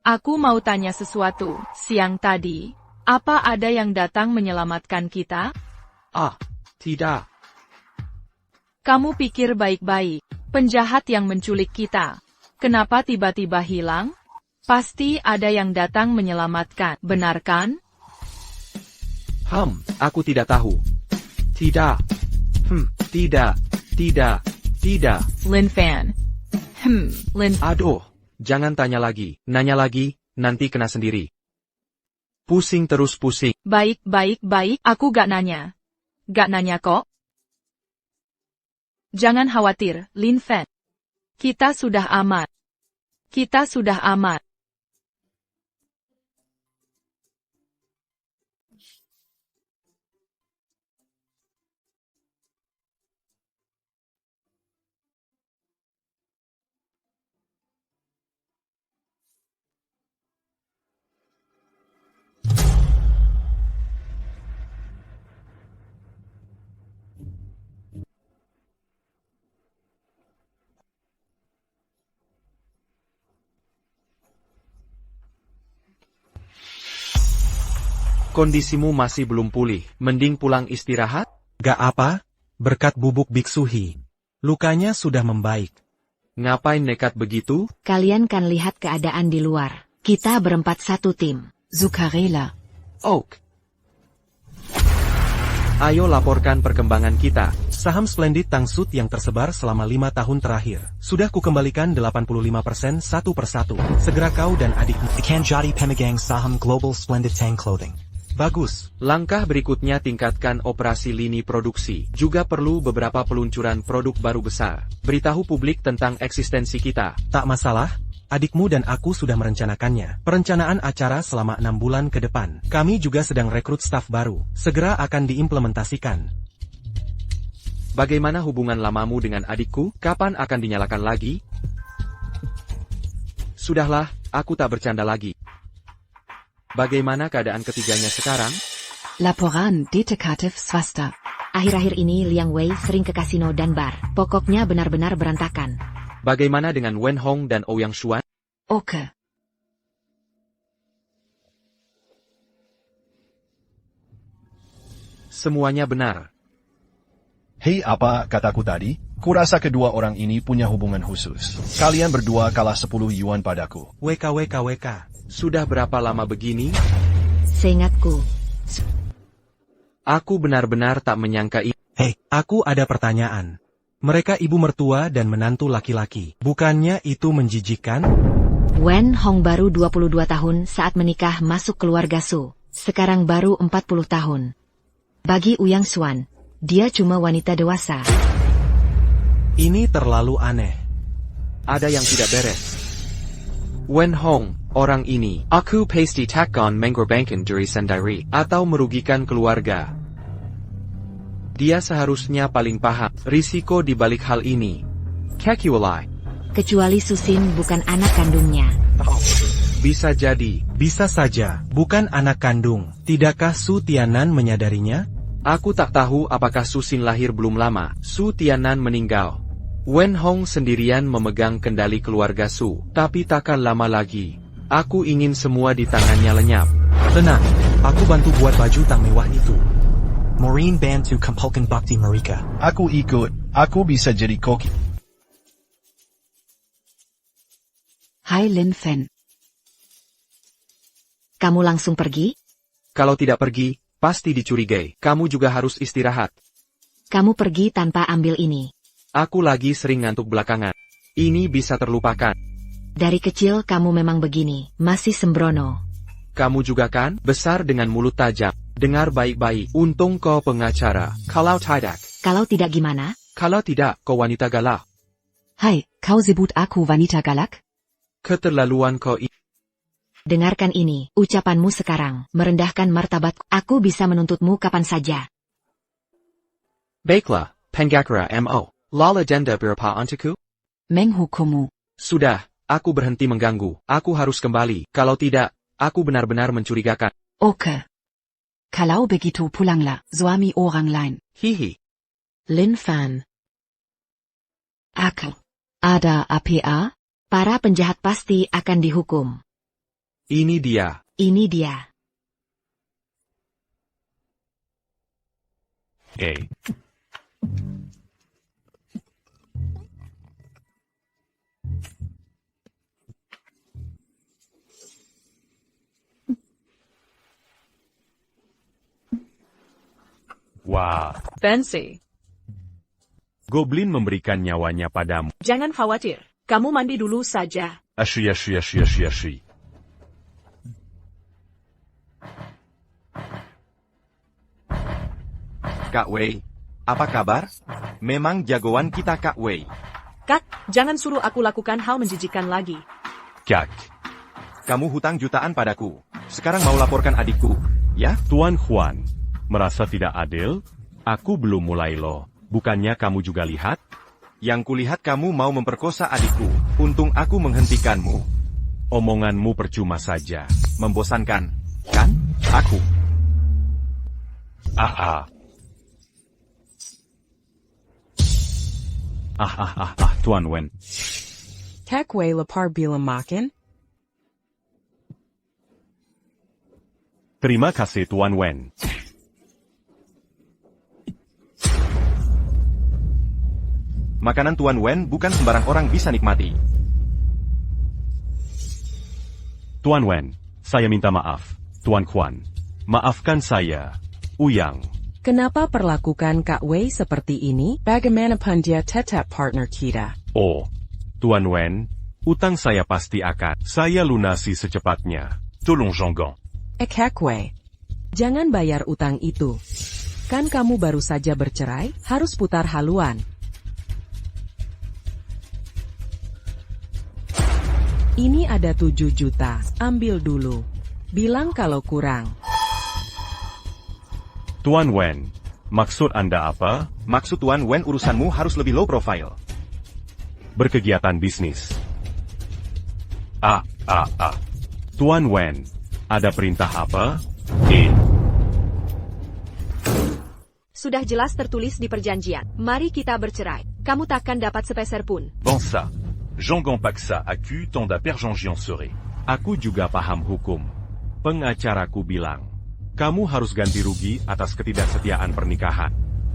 Aku mau tanya sesuatu. Siang tadi, apa ada yang datang menyelamatkan kita? Tidak. Kamu pikir baik-baik. Penjahat yang menculik kita. Kenapa tiba-tiba hilang? Pasti ada yang datang menyelamatkan, benar kan? Aku tidak tahu. Tidak. Tidak. Lin Fan. Lin. Aduh, jangan tanya lagi. Nanya lagi, nanti kena sendiri. Pusing terus pusing. Baik. Aku gak nanya. Gak nanya kok. Jangan khawatir, Lin Fan. Kita sudah aman. Kondisimu masih belum pulih, mending pulang istirahat? Gak apa, berkat bubuk biksuhi. Lukanya sudah membaik. Ngapain nekat begitu? Kalian kan lihat keadaan di luar. Kita berempat satu tim. Zuccarella. Oak. Ayo laporkan perkembangan kita. Saham Splendid Tangsut yang tersebar selama 5 tahun terakhir. Sudah kukembalikan 85% satu persatu. Segera kau dan adikmu. Ikan Jati pemegang saham Global Splendid Tang Clothing. Bagus. Langkah berikutnya tingkatkan operasi lini produksi. Juga perlu beberapa peluncuran produk baru besar. Beritahu publik tentang eksistensi kita. Tak masalah. Adikmu dan aku sudah merencanakannya. Perencanaan acara selama 6 bulan ke depan. Kami juga sedang rekrut staf baru. Segera akan diimplementasikan. Bagaimana hubungan lamamu dengan adikku? Kapan akan dinyalakan lagi? Sudahlah, aku tak bercanda lagi. Bagaimana keadaan ketiganya sekarang? Laporan Detective Swasta. Akhir-akhir ini Liang Wei sering ke kasino dan bar. Pokoknya benar-benar berantakan. Bagaimana dengan Wen Hong dan Ouyang Xuan? Oke. Semuanya benar. Hei, apa kataku tadi? Kurasa kedua orang ini punya hubungan khusus. Kalian berdua kalah 10 yuan padaku. WK. Sudah berapa lama begini? Seingatku. Aku benar-benar tak menyangka ini. Hei, aku ada pertanyaan. Mereka ibu mertua dan menantu laki-laki. Bukannya itu menjijikan? Wen Hong baru 22 tahun saat menikah masuk keluarga Su. Sekarang baru 40 tahun. Bagi Ouyang Xuan, dia cuma wanita dewasa. Ini terlalu aneh. Ada yang tidak beres. Wen Hong, orang ini, aku pasti takkan mengorbankan diri sendiri, atau merugikan keluarga. Dia seharusnya paling paham risiko di balik hal ini. Kecuali. Kecuali Susin bukan anak kandungnya. Bisa jadi. Bisa saja, bukan anak kandung. Tidakkah Su Tianan menyadarinya? Aku tak tahu apakah Susin lahir belum lama. Su Tianan meninggal. Wen Hong sendirian memegang kendali keluarga Su. Tapi takkan lama lagi. Aku ingin semua di tangannya lenyap. Tenang, aku bantu buat baju tang mewah itu. Maureen bantu kumpulkan bakti mereka. Aku ikut. Aku bisa jadi koki. Hai Lin Fen. Kamu langsung pergi? Kalau tidak pergi, pasti dicurigai. Kamu juga harus istirahat. Kamu pergi tanpa ambil ini. Aku lagi sering ngantuk belakangan. Ini bisa terlupakan. Dari kecil kamu memang begini, masih sembrono. Kamu juga kan, besar dengan mulut tajam. Dengar baik-baik, untung kau pengacara. Kalau tidak. Kalau tidak gimana? Kalau tidak, kau wanita galak. Hai, kau sebut aku wanita galak? Keterlaluan kau ini. Dengarkan ini, ucapanmu sekarang, merendahkan martabat. Aku bisa menuntutmu kapan saja. Baiklah, Penggakura Mo. La legenda berapa untukku? Menghukummu. Sudah, aku berhenti mengganggu. Aku harus kembali. Kalau tidak, aku benar-benar mencurigakan. Oke. Kalau begitu pulanglah, suami orang lain. Hihi. Lin Fan. Aku. Ada APA? Para penjahat pasti akan dihukum. Ini dia. Ini dia. Hey. Wah. Fancy. Goblin memberikan nyawanya padamu. Jangan khawatir. Kamu mandi dulu saja. Ashui. Kak Wei, apa kabar? Memang jagoan kita Kak Wei. Kak, jangan suruh aku lakukan hal menjijikan lagi. Kak. Kamu hutang jutaan padaku. Sekarang mau laporkan adikku, ya? Tuan Juan, merasa tidak adil? Aku belum mulai loh. Bukannya kamu juga lihat? Yang kulihat kamu mau memperkosa adikku. Untung aku menghentikanmu. Omonganmu percuma saja. Membosankan, kan? Aku. Tuan Wen. Kak Wei lapar bilang makan? Terima kasih Tuan Wen. Makanan Tuan Wen bukan sembarang orang bisa nikmati. Tuan Wen, saya minta maaf. Tuan Quan, maafkan saya. Uyang. Kenapa perlakukan Kak Wei seperti ini? Bagaimanapun dia tetap partner kita. Oh, Tuan Wen, utang saya pasti akan saya lunasi secepatnya. Tolong Jean-Gan. Kak Wei, jangan bayar utang itu. Kan kamu baru saja bercerai, harus putar haluan. Ini ada 7 juta, ambil dulu. Bilang kalau kurang. Tuan Wen, maksud Anda apa? Maksud Tuan Wen urusanmu harus lebih low profile. Berkegiatan bisnis. Tuan Wen, ada perintah apa? Sudah jelas tertulis di perjanjian. Mari kita bercerai. Kamu takkan dapat sepeser pun. Bon ça. Jean-Gan paksa aku tanda perjanjian sore. Aku juga paham hukum. Pengacaraku bilang, kamu harus ganti rugi atas ketidaksetiaan pernikahan.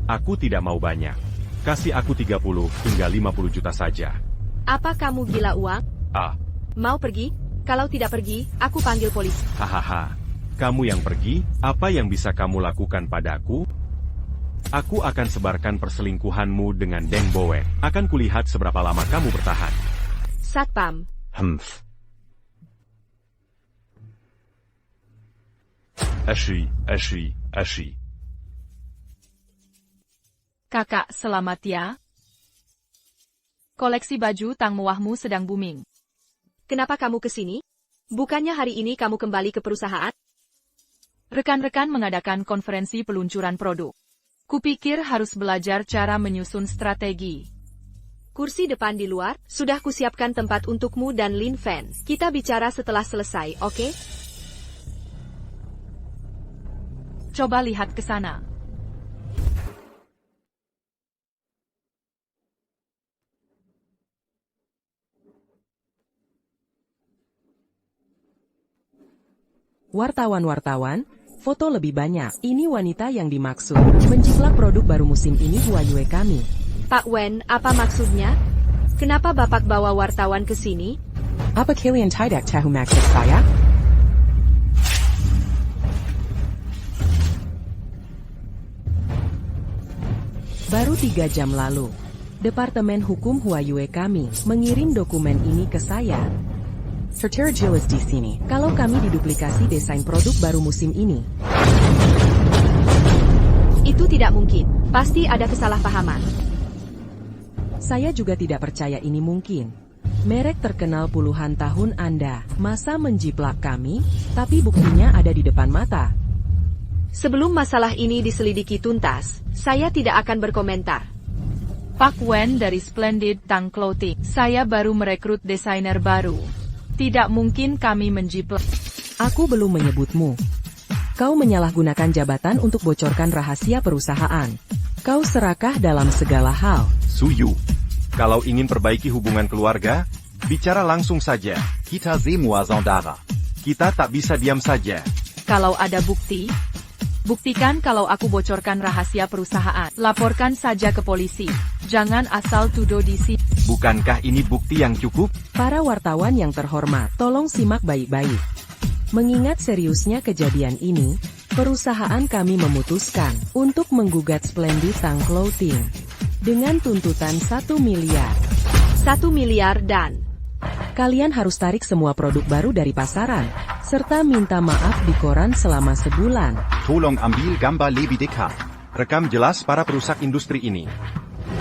Aku tidak mau banyak. Kasih aku 30 hingga 50 juta saja. Apa kamu gila uang? Mau pergi? Kalau tidak pergi, aku panggil polisi. Hahaha. Kamu yang pergi, apa yang bisa kamu lakukan padaku? Aku akan sebarkan perselingkuhanmu dengan Deng Bowen. Akan kulihat seberapa lama kamu bertahan. Satpam. Ashi. Kakak, selamat ya. Koleksi baju tang mewahmu sedang booming. Kenapa kamu ke sini? Bukannya hari ini kamu kembali ke perusahaan? Rekan-rekan mengadakan konferensi peluncuran produk. Kupikir harus belajar cara menyusun strategi. Kursi depan di luar, sudah kusiapkan tempat untukmu dan Lin Fan. Kita bicara setelah selesai, oke? Coba lihat ke sana. Wartawan, foto lebih banyak. Ini wanita yang dimaksud. Menjiplak produk baru musim ini Huayue kami. Pak Wen, apa maksudnya? Kenapa Bapak bawa wartawan ke sini? Apa kalian tidak tahu maksud saya? Baru 3 jam lalu, Departemen Hukum Huayue kami mengirim dokumen ini ke saya. Terjelas di sini, kalau kami diduplikasi desain produk baru musim ini. Itu tidak mungkin, pasti ada kesalahpahaman. Saya juga tidak percaya ini mungkin. Merek terkenal puluhan tahun Anda, masa menjiplak kami, tapi buktinya ada di depan mata. Sebelum masalah ini diselidiki tuntas, saya tidak akan berkomentar. Pak Wen dari Splendid Tang Clothing. Saya baru merekrut desainer baru. Tidak mungkin kami menjiplak. Aku belum menyebutmu. Kau menyalahgunakan jabatan untuk bocorkan rahasia perusahaan. Kau serakah dalam segala hal. Suyu, kalau ingin perbaiki hubungan keluarga, bicara langsung saja. Kita semua saudara. Kita tak bisa diam saja. Kalau ada bukti, buktikan kalau aku bocorkan rahasia perusahaan. Laporkan saja ke polisi. Jangan asal tuduh di sini. Bukankah ini bukti yang cukup? Para wartawan yang terhormat, tolong simak baik-baik. Mengingat seriusnya kejadian ini, perusahaan kami memutuskan untuk menggugat Splendid Tang Clothing dengan tuntutan 1 miliar. 1 miliar dan kalian harus tarik semua produk baru dari pasaran, serta minta maaf di koran selama sebulan. Tolong ambil gambar lebih dekat. Rekam jelas para perusak industri ini.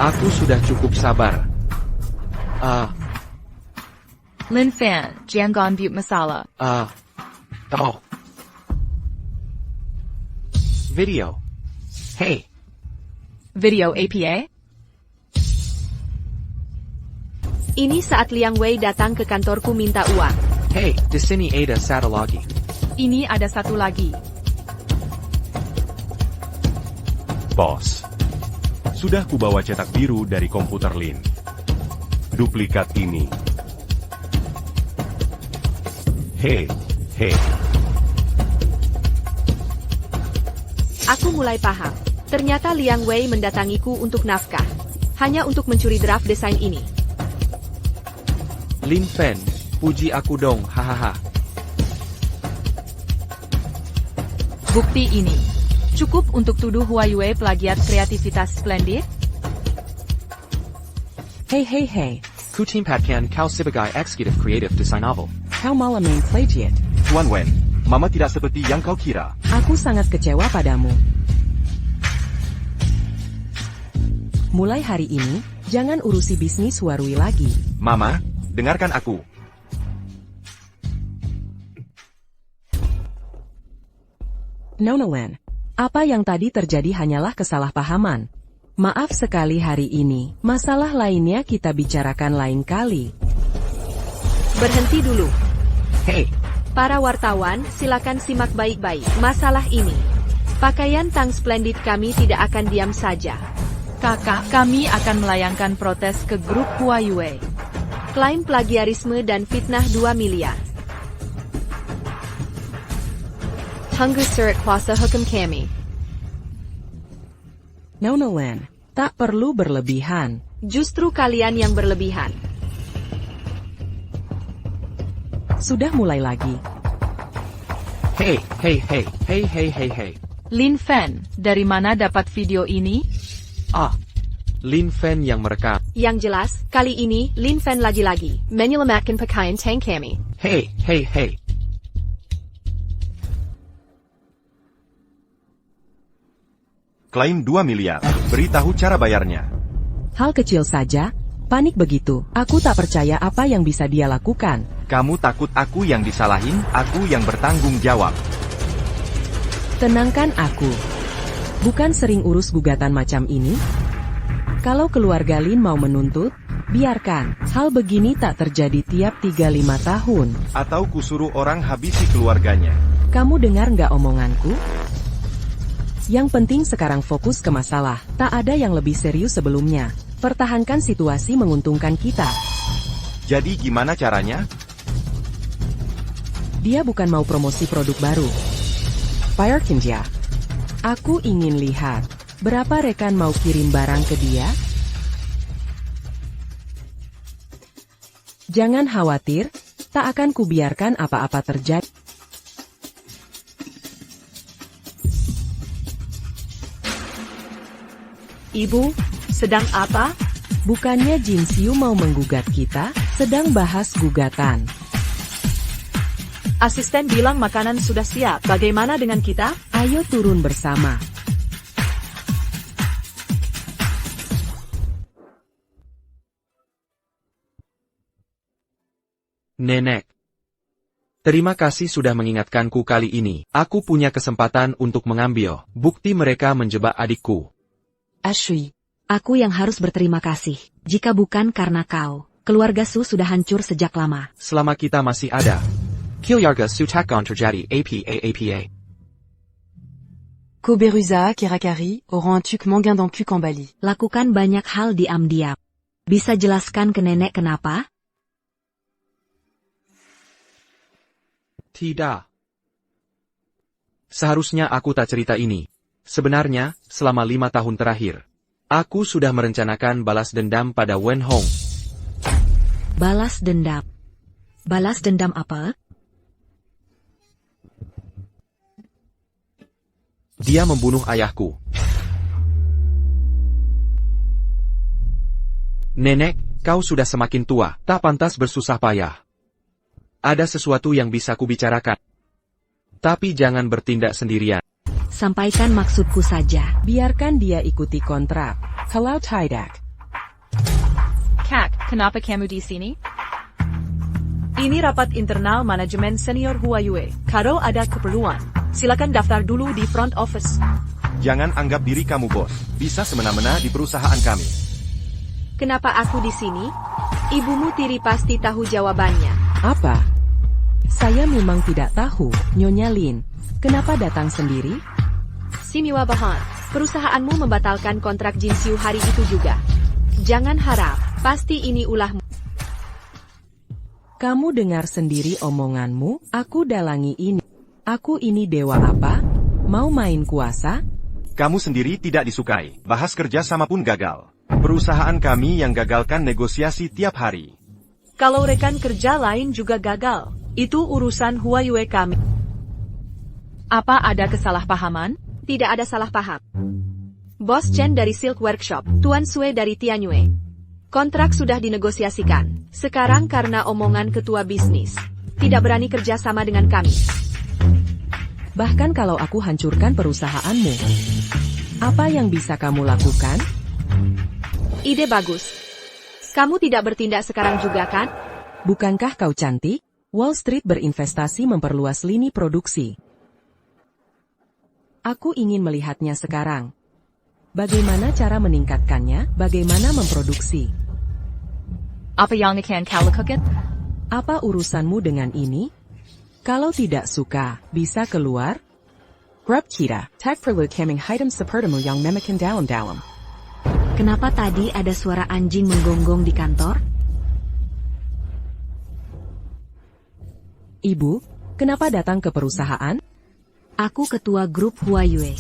Aku sudah cukup sabar. Lin Fan, Jiangan Butte Masala. Video. Hey. Video APA? Ini saat Liang Wei datang ke kantorku minta uang. Hey, di sini ada satu lagi. Ini ada satu lagi. Bos. Sudah kubawa cetak biru dari komputer Lin. Duplikat ini. Hei. Aku mulai paham. Ternyata Liang Wei mendatangiku untuk nafkah. Hanya untuk mencuri draft desain ini. Lin Fen, puji aku dong, hahaha. Bukti ini cukup untuk tuduh Huayue plagiat kreativitas splendid? Hei. Kutimpatkan kau sebagai executive creative design novel. Kau malah main plagiat. Tuan Wen, Mama tidak seperti yang kau kira. Aku sangat kecewa padamu. Mulai hari ini, jangan urusi bisnis Huarui lagi. Mama, dengarkan aku. Nona Wen, apa yang tadi terjadi hanyalah kesalahpahaman. Maaf sekali hari ini, masalah lainnya kita bicarakan lain kali. Berhenti dulu. Hei, Para wartawan, silakan simak baik-baik masalah ini. Pakaian Tang Splendid kami tidak akan diam saja. Kakak, kami akan melayangkan protes ke grup Huayue. Klaim plagiarisme dan fitnah 2 miliar. Tunggu surat kuasa hukum kami. Nona Wen, tak perlu berlebihan. Justru kalian yang berlebihan. Sudah mulai lagi. Hei. Lin Fen, dari mana dapat video ini? Lin Fen yang merekam. Yang jelas, kali ini, Lin Fen lagi-lagi menyelamatkan pakaian Tang kami. Hei. Klaim 2 miliar. Beritahu cara bayarnya. Hal kecil saja, panik begitu. Aku tak percaya apa yang bisa dia lakukan. Kamu takut aku yang disalahin, aku yang bertanggung jawab. Tenangkan aku. Bukan sering urus gugatan macam ini? Kalau keluarga Lin mau menuntut, biarkan. Hal begini tak terjadi tiap 3-5 tahun. Atau kusuruh orang habisi keluarganya. Kamu dengar nggak omonganku? Yang penting sekarang fokus ke masalah. Tak ada yang lebih serius sebelumnya. Pertahankan situasi menguntungkan kita. Jadi gimana caranya? Dia bukan mau promosi produk baru. Fire Kinja. Aku ingin lihat, berapa rekan mau kirim barang ke dia? Jangan khawatir, tak akan kubiarkan apa-apa terjadi. Ibu, sedang apa? Bukannya Jin Xiu mau menggugat kita, sedang bahas gugatan. Asisten bilang makanan sudah siap. Bagaimana dengan kita? Ayo turun bersama. Nenek. Terima kasih sudah mengingatkanku kali ini. Aku punya kesempatan untuk mengambil bukti mereka menjebak adikku. Ashui, aku yang harus berterima kasih. Jika bukan karena kau, keluarga Su sudah hancur sejak lama. Selama kita masih ada, Kilyarga Su takkan terjadi apa. Koberuza, Kirakari, auront un tuc manguin dans cul Kambali. Lakukan banyak hal diam-diam. Bisa jelaskan ke nenek kenapa? Tidak. Seharusnya aku tak cerita ini. Sebenarnya, selama 5 tahun terakhir, aku sudah merencanakan balas dendam pada Wen Hong. Balas dendam? Balas dendam apa? Dia membunuh ayahku. Nenek, kau sudah semakin tua, tak pantas bersusah payah. Ada sesuatu yang bisa kubicarakan. Tapi jangan bertindak sendirian. Sampaikan maksudku saja. Biarkan dia ikuti kontrak. Kalau tidak. Kak, kenapa kamu di sini? Ini rapat internal manajemen senior Huayue. Kalau ada keperluan, silakan daftar dulu di front office. Jangan anggap diri kamu bos. Bisa semena-mena di perusahaan kami. Kenapa aku di sini? Ibumu tiri pasti tahu jawabannya. Apa? Saya memang tidak tahu, Nyonya Lin. Kenapa datang sendiri? Simiwa Bahan, perusahaanmu membatalkan kontrak Jin Xiu hari itu juga. Jangan harap, pasti ini ulahmu. Kamu dengar sendiri omonganmu, aku dalangi ini. Aku ini dewa apa? Mau main kuasa? Kamu sendiri tidak disukai. Bahas kerja sama pun gagal. Perusahaan kami yang gagalkan negosiasi tiap hari. Kalau rekan kerja lain juga gagal, itu urusan Huayue kami. Apa ada kesalahpahaman? Tidak ada salah paham. Bos Chen dari Silk Workshop, Tuan Sue dari Tianyue. Kontrak sudah dinegosiasikan. Sekarang karena omongan ketua bisnis, tidak berani kerja sama dengan kami. Bahkan kalau aku hancurkan perusahaanmu, apa yang bisa kamu lakukan? Ide bagus. Kamu tidak bertindak sekarang juga kan? Bukankah kau cantik? Wall Street berinvestasi memperluas lini produksi. Aku ingin melihatnya sekarang. Bagaimana cara meningkatkannya? Bagaimana memproduksi? Apa yang akan kau lakukan? Apa urusanmu dengan ini? Kalau tidak suka, bisa keluar? Grab kita, tak perlu kami hitam sepertimu yang memakan dalam-dalam. Kenapa tadi ada suara anjing menggonggong di kantor? Ibu, kenapa datang ke perusahaan? Aku ketua grup Huayue.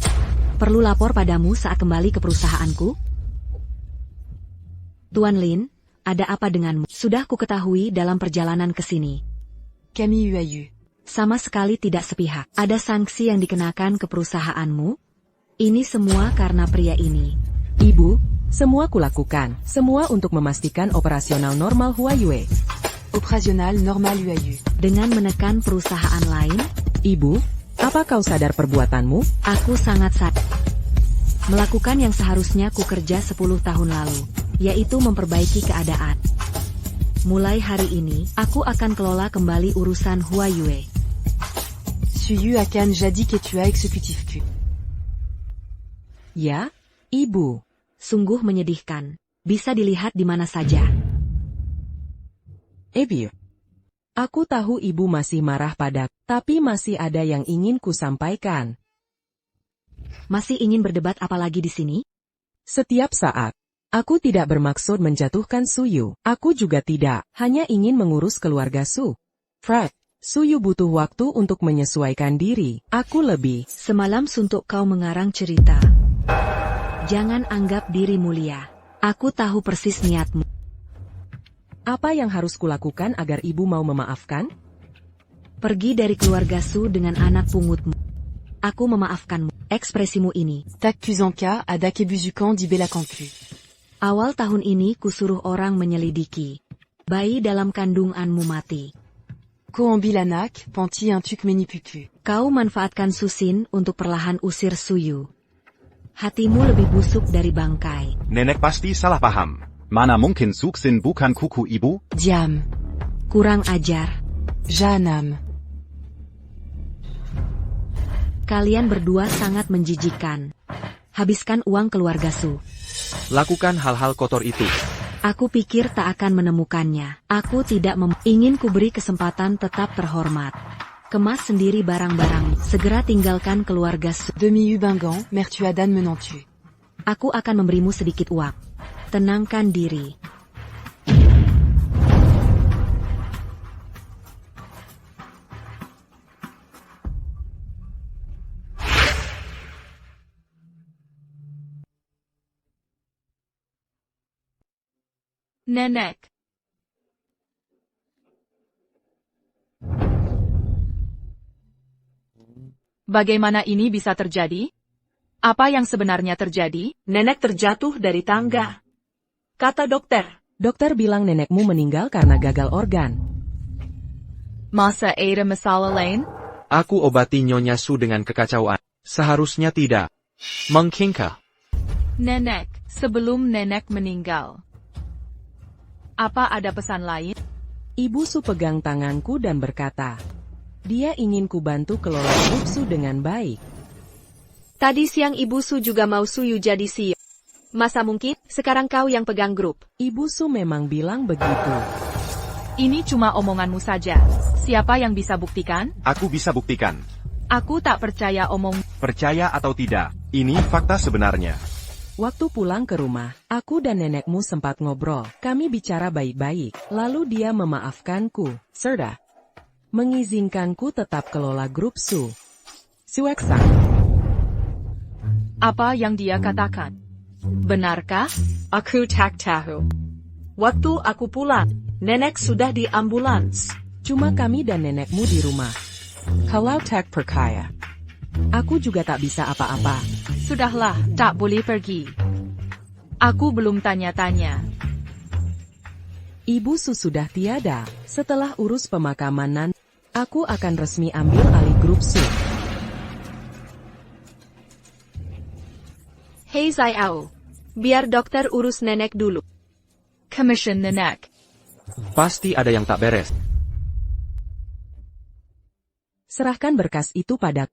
Perlu lapor padamu saat kembali ke perusahaanku? Tuan Lin, ada apa denganmu? Sudah ku ketahui dalam perjalanan ke sini. Camille Huayu. Sama sekali tidak sepihak. Ada sanksi yang dikenakan ke perusahaanmu? Ini semua karena pria ini. Ibu, semua kulakukan. Semua untuk memastikan operasional normal Huayue. Operasional normal Huayu. Dengan menekan perusahaan lain? Ibu, apa kau sadar perbuatanmu? Aku sangat sadar. Melakukan yang seharusnya ku kerja 10 tahun lalu, yaitu memperbaiki keadaan. Mulai hari ini, aku akan kelola kembali urusan Huayue. Suyu akan jadi ketua eksekutifku. Ya, Ibu. Sungguh menyedihkan. Bisa dilihat di mana saja. Ibu. Aku tahu Ibu masih marah padaku, tapi masih ada yang ingin ku sampaikan. Masih ingin berdebat apa lagi di sini? Setiap saat. Aku tidak bermaksud menjatuhkan Suyu. Aku juga tidak, hanya ingin mengurus keluarga Su. Fred, Suyu butuh waktu untuk menyesuaikan diri. Aku lebih. Semalam suntuk kau mengarang cerita. Jangan anggap diri mulia. Aku tahu persis niatmu. Apa yang harus kulakukan agar Ibu mau memaafkan? Pergi dari keluarga Su dengan anak pungutmu. Aku memaafkanmu. Ekspresimu ini. Tak Kuzanka ada kebuzukan di Belakanku. Awal tahun ini kusuruh orang menyelidiki. Bayi dalam kandunganmu mati. Ko ambil anak, panti un tuk menipuku. Kau manfaatkan Susin untuk perlahan usir Suyu. Hatimu lebih busuk dari bangkai. Nenek pasti salah paham. Mana mungkin Suksin bukan kuku ibu? Diam. Kurang ajar. Janam. Kalian berdua sangat menjijikan. Habiskan uang keluarga Su. Lakukan hal-hal kotor itu. Aku pikir tak akan menemukannya. Aku tidak ingin kuberi kesempatan tetap terhormat. Kemas sendiri barang-barang. Segera tinggalkan keluarga Su. Demi Ubangan, mertu Adan menantu. Aku akan memberimu sedikit uang. Tenangkan diri. Nenek. Bagaimana ini bisa terjadi? Apa yang sebenarnya terjadi? Nenek terjatuh dari tangga. Kata dokter. Dokter bilang nenekmu meninggal karena gagal organ. Masa ada masalah lain? Aku obati Nyonya Su dengan kekacauan. Seharusnya tidak. Mengkingka. Nenek, sebelum nenek meninggal. Apa ada pesan lain? Ibu Su pegang tanganku dan berkata, dia ingin ku bantu kelola grup Su dengan baik. Tadi siang Ibu Su juga mau Suyu jadi CEO. Masa mungkin, sekarang kau yang pegang grup? Ibu Su memang bilang begitu. Ini cuma omonganmu saja. Siapa yang bisa buktikan? Aku bisa buktikan. Aku tak percaya omong. Percaya atau tidak, ini fakta sebenarnya. Waktu pulang ke rumah, aku dan nenekmu sempat ngobrol. Kami bicara baik-baik, lalu dia memaafkanku, serta mengizinkanku tetap kelola grup Su. Sueksa. Apa yang dia katakan? Benarkah? Aku tak tahu. Waktu aku pulang, nenek sudah di ambulans. Cuma kami dan nenekmu di rumah. Kalau tak percaya, aku juga tak bisa apa-apa. Sudahlah, tak boleh pergi. Aku belum tanya-tanya. Ibu Su sudah tiada. Setelah urus pemakaman nanti, aku akan resmi ambil alih grup Su. Hei Zaiao, biar dokter urus nenek dulu. Commission nenek. Pasti ada yang tak beres. Serahkan berkas itu padaku.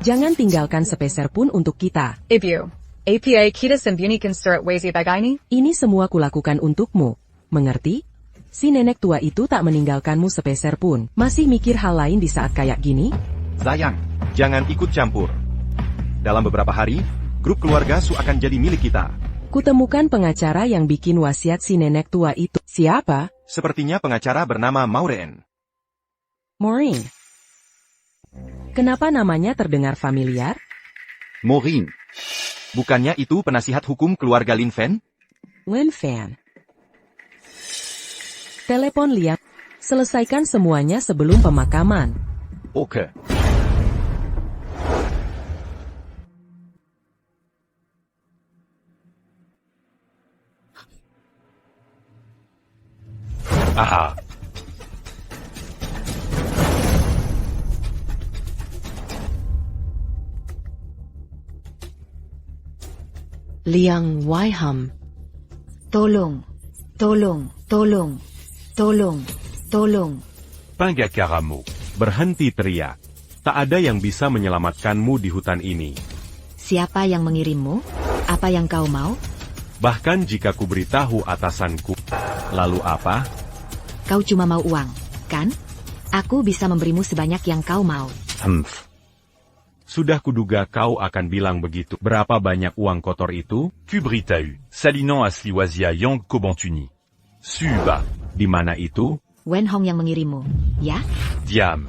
Jangan tinggalkan sepeser pun untuk kita. Ibu, APA kita sembunyikan surat wasi bagaini? Ini semua kulakukan untukmu. Mengerti? Si nenek tua itu tak meninggalkanmu sepeser pun. Masih mikir hal lain di saat kayak gini? Sayang, jangan ikut campur. Dalam beberapa hari, grup keluarga Su akan jadi milik kita. Kutemukan pengacara yang bikin wasiat si nenek tua itu. Siapa? Sepertinya pengacara bernama Maureen. Maureen. Kenapa namanya terdengar familiar? Maureen. Bukannya itu penasihat hukum keluarga Lin Fen? Lin Fen. Telepon Liam. Selesaikan semuanya sebelum pemakaman. Oke. Aha. Liang Waiham. Tolong, tolong, tolong, tolong, tolong. Pangakaramo. Berhenti teriak. Tak ada yang bisa menyelamatkanmu di hutan ini. Siapa yang mengirimmu? Apa yang kau mau? Bahkan jika ku beritahu atasanku. Lalu apa? Kau cuma mau uang, kan? Aku bisa memberimu sebanyak yang kau mau. Sudah kuduga kau akan bilang begitu. Berapa banyak uang kotor itu? Kubritau, salinant asli wazia yang kobantuni. Suba. Di mana itu? Wen Hong yang mengirimmu, ya? Diam.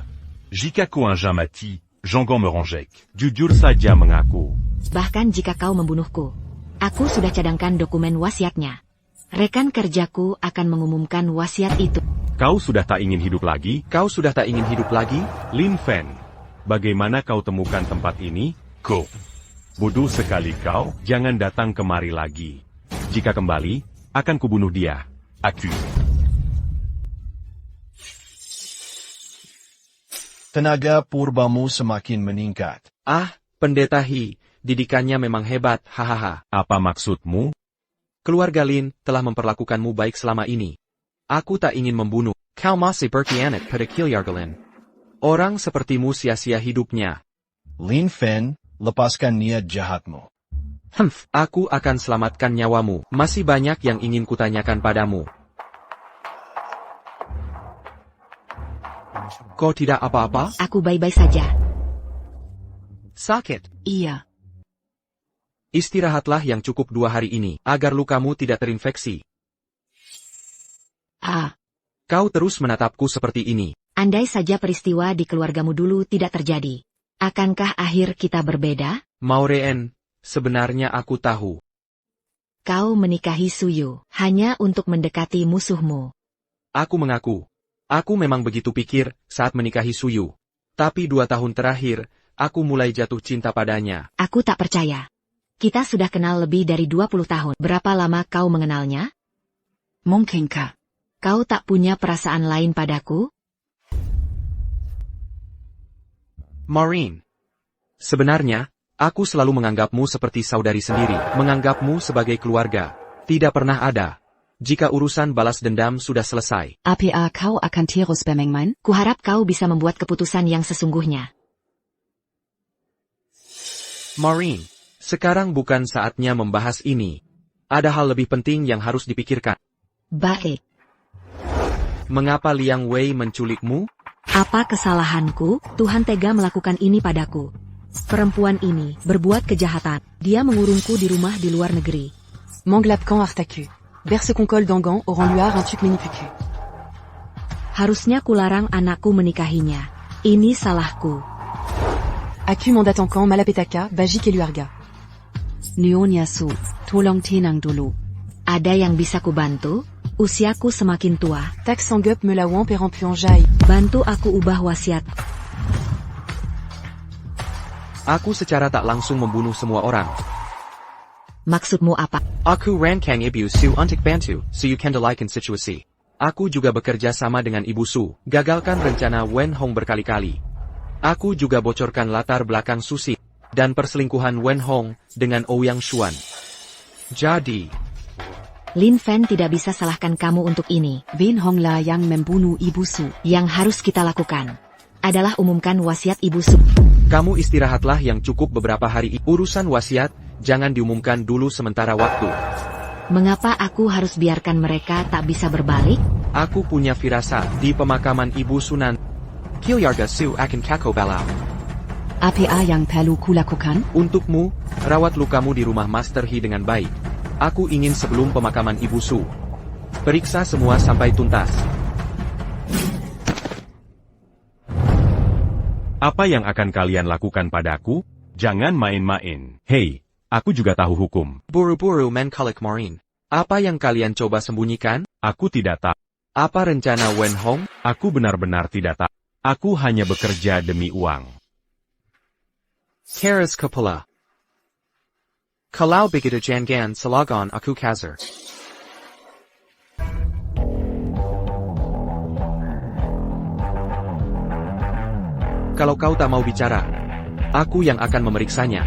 Jikaku un jamati, Jangan meronjek. Jujur saja mengaku. Bahkan jika kau membunuhku, aku sudah cadangkan dokumen wasiatnya. Rekan kerjaku akan mengumumkan wasiat itu. Kau sudah tak ingin hidup lagi? Kau sudah tak ingin hidup lagi? Lin Fen, bagaimana kau temukan tempat ini? Ko. Bodoh sekali kau, jangan datang kemari lagi. Jika kembali, akan kubunuh dia. Aku. Tenaga purbamu semakin meningkat. Ah, Pendeta He, didikannya memang hebat, hahaha. Apa maksudmu? Keluarga Lin telah memperlakukanmu baik selama ini. Aku tak ingin membunuh. Kau masih berkhianat pada Kilyargalin. Orang sepertimu sia-sia hidupnya. Lin Fen, lepaskan niat jahatmu. Aku akan selamatkan nyawamu. Masih banyak yang ingin kutanyakan padamu. Kau tidak apa-apa? Aku baik-baik saja. Sakit? Iya. Istirahatlah yang cukup 2 hari ini, agar lukamu tidak terinfeksi. Kau terus menatapku seperti ini. Andai saja peristiwa di keluargamu dulu tidak terjadi. Akankah akhir kita berbeda? Maureen, sebenarnya aku tahu. Kau menikahi Suyu, hanya untuk mendekati musuhmu. Aku mengaku. Aku memang begitu pikir saat menikahi Suyu. Tapi 2 tahun terakhir, aku mulai jatuh cinta padanya. Aku tak percaya. Kita sudah kenal lebih dari 20 tahun. Berapa lama kau mengenalnya? Mungkinkah kau tak punya perasaan lain padaku? Maureen. Sebenarnya, aku selalu menganggapmu seperti saudari sendiri, menganggapmu sebagai keluarga. Tidak pernah ada. Jika urusan balas dendam sudah selesai. APA kau akan terus bermain-main? Kuharap kau bisa membuat keputusan yang sesungguhnya. Maureen, sekarang bukan saatnya membahas ini. Ada hal lebih penting yang harus dipikirkan. Baik. Mengapa Liang Wei menculikmu? Apa kesalahanku? Tuhan tega melakukan ini padaku. Perempuan ini berbuat kejahatan. Dia mengurungku di rumah di luar negeri. Manglap quand Artaku. Berse-Concol d'Angan, Oran-Luar, un truc mini-pucu. Harusnya kularang anakku menikahinya. Ini salahku. Aku mandat Ankan, Malapetaka, Bajik et Luarga. Nyonya Su, tolong tenang dulu. Ada yang bisa kubantu? Usiaku semakin tua. Tak Sangup, Melawan, Perampuan, Jai. Bantu aku ubah wasiat. Aku secara tak langsung membunuh semua orang. Maksudmu apa? Aku rankang ibu Su untuk bantu, so you kendalikan situasi. Aku juga bekerja sama dengan Ibu Su, gagalkan rencana Wen Hong berkali-kali. Aku juga bocorkan latar belakang Susi, dan perselingkuhan Wen Hong dengan Ouyang Xuan. Jadi, Lin Fen tidak bisa salahkan kamu untuk ini. Wen Hong lah yang membunuh Ibu Su. Yang harus kita lakukan adalah umumkan wasiat Ibu Su. kamu istirahatlah yang cukup beberapa hari. Urusan wasiat, jangan diumumkan dulu sementara waktu. Mengapa aku harus biarkan mereka tak bisa berbalik? Aku punya firasat di pemakaman Ibu Sunan. Kilyarga Su akan kako balau. Apa yang perlu kulakukan? Untukmu, rawat lukamu di rumah Master He dengan baik. Aku ingin sebelum pemakaman Ibu Su. Periksa semua sampai tuntas. Apa yang akan kalian lakukan padaku? Jangan main-main. Hei, aku juga tahu hukum. Buru-buru menkolek Maureen. Apa yang kalian coba sembunyikan? Aku tidak tahu. Apa rencana Wen Hong? Aku benar-benar tidak tahu. Aku hanya bekerja demi uang. Keras kepala. Kalau begitu jangan selagon aku kasar. Kalau kau tak mau bicara, aku yang akan memeriksanya.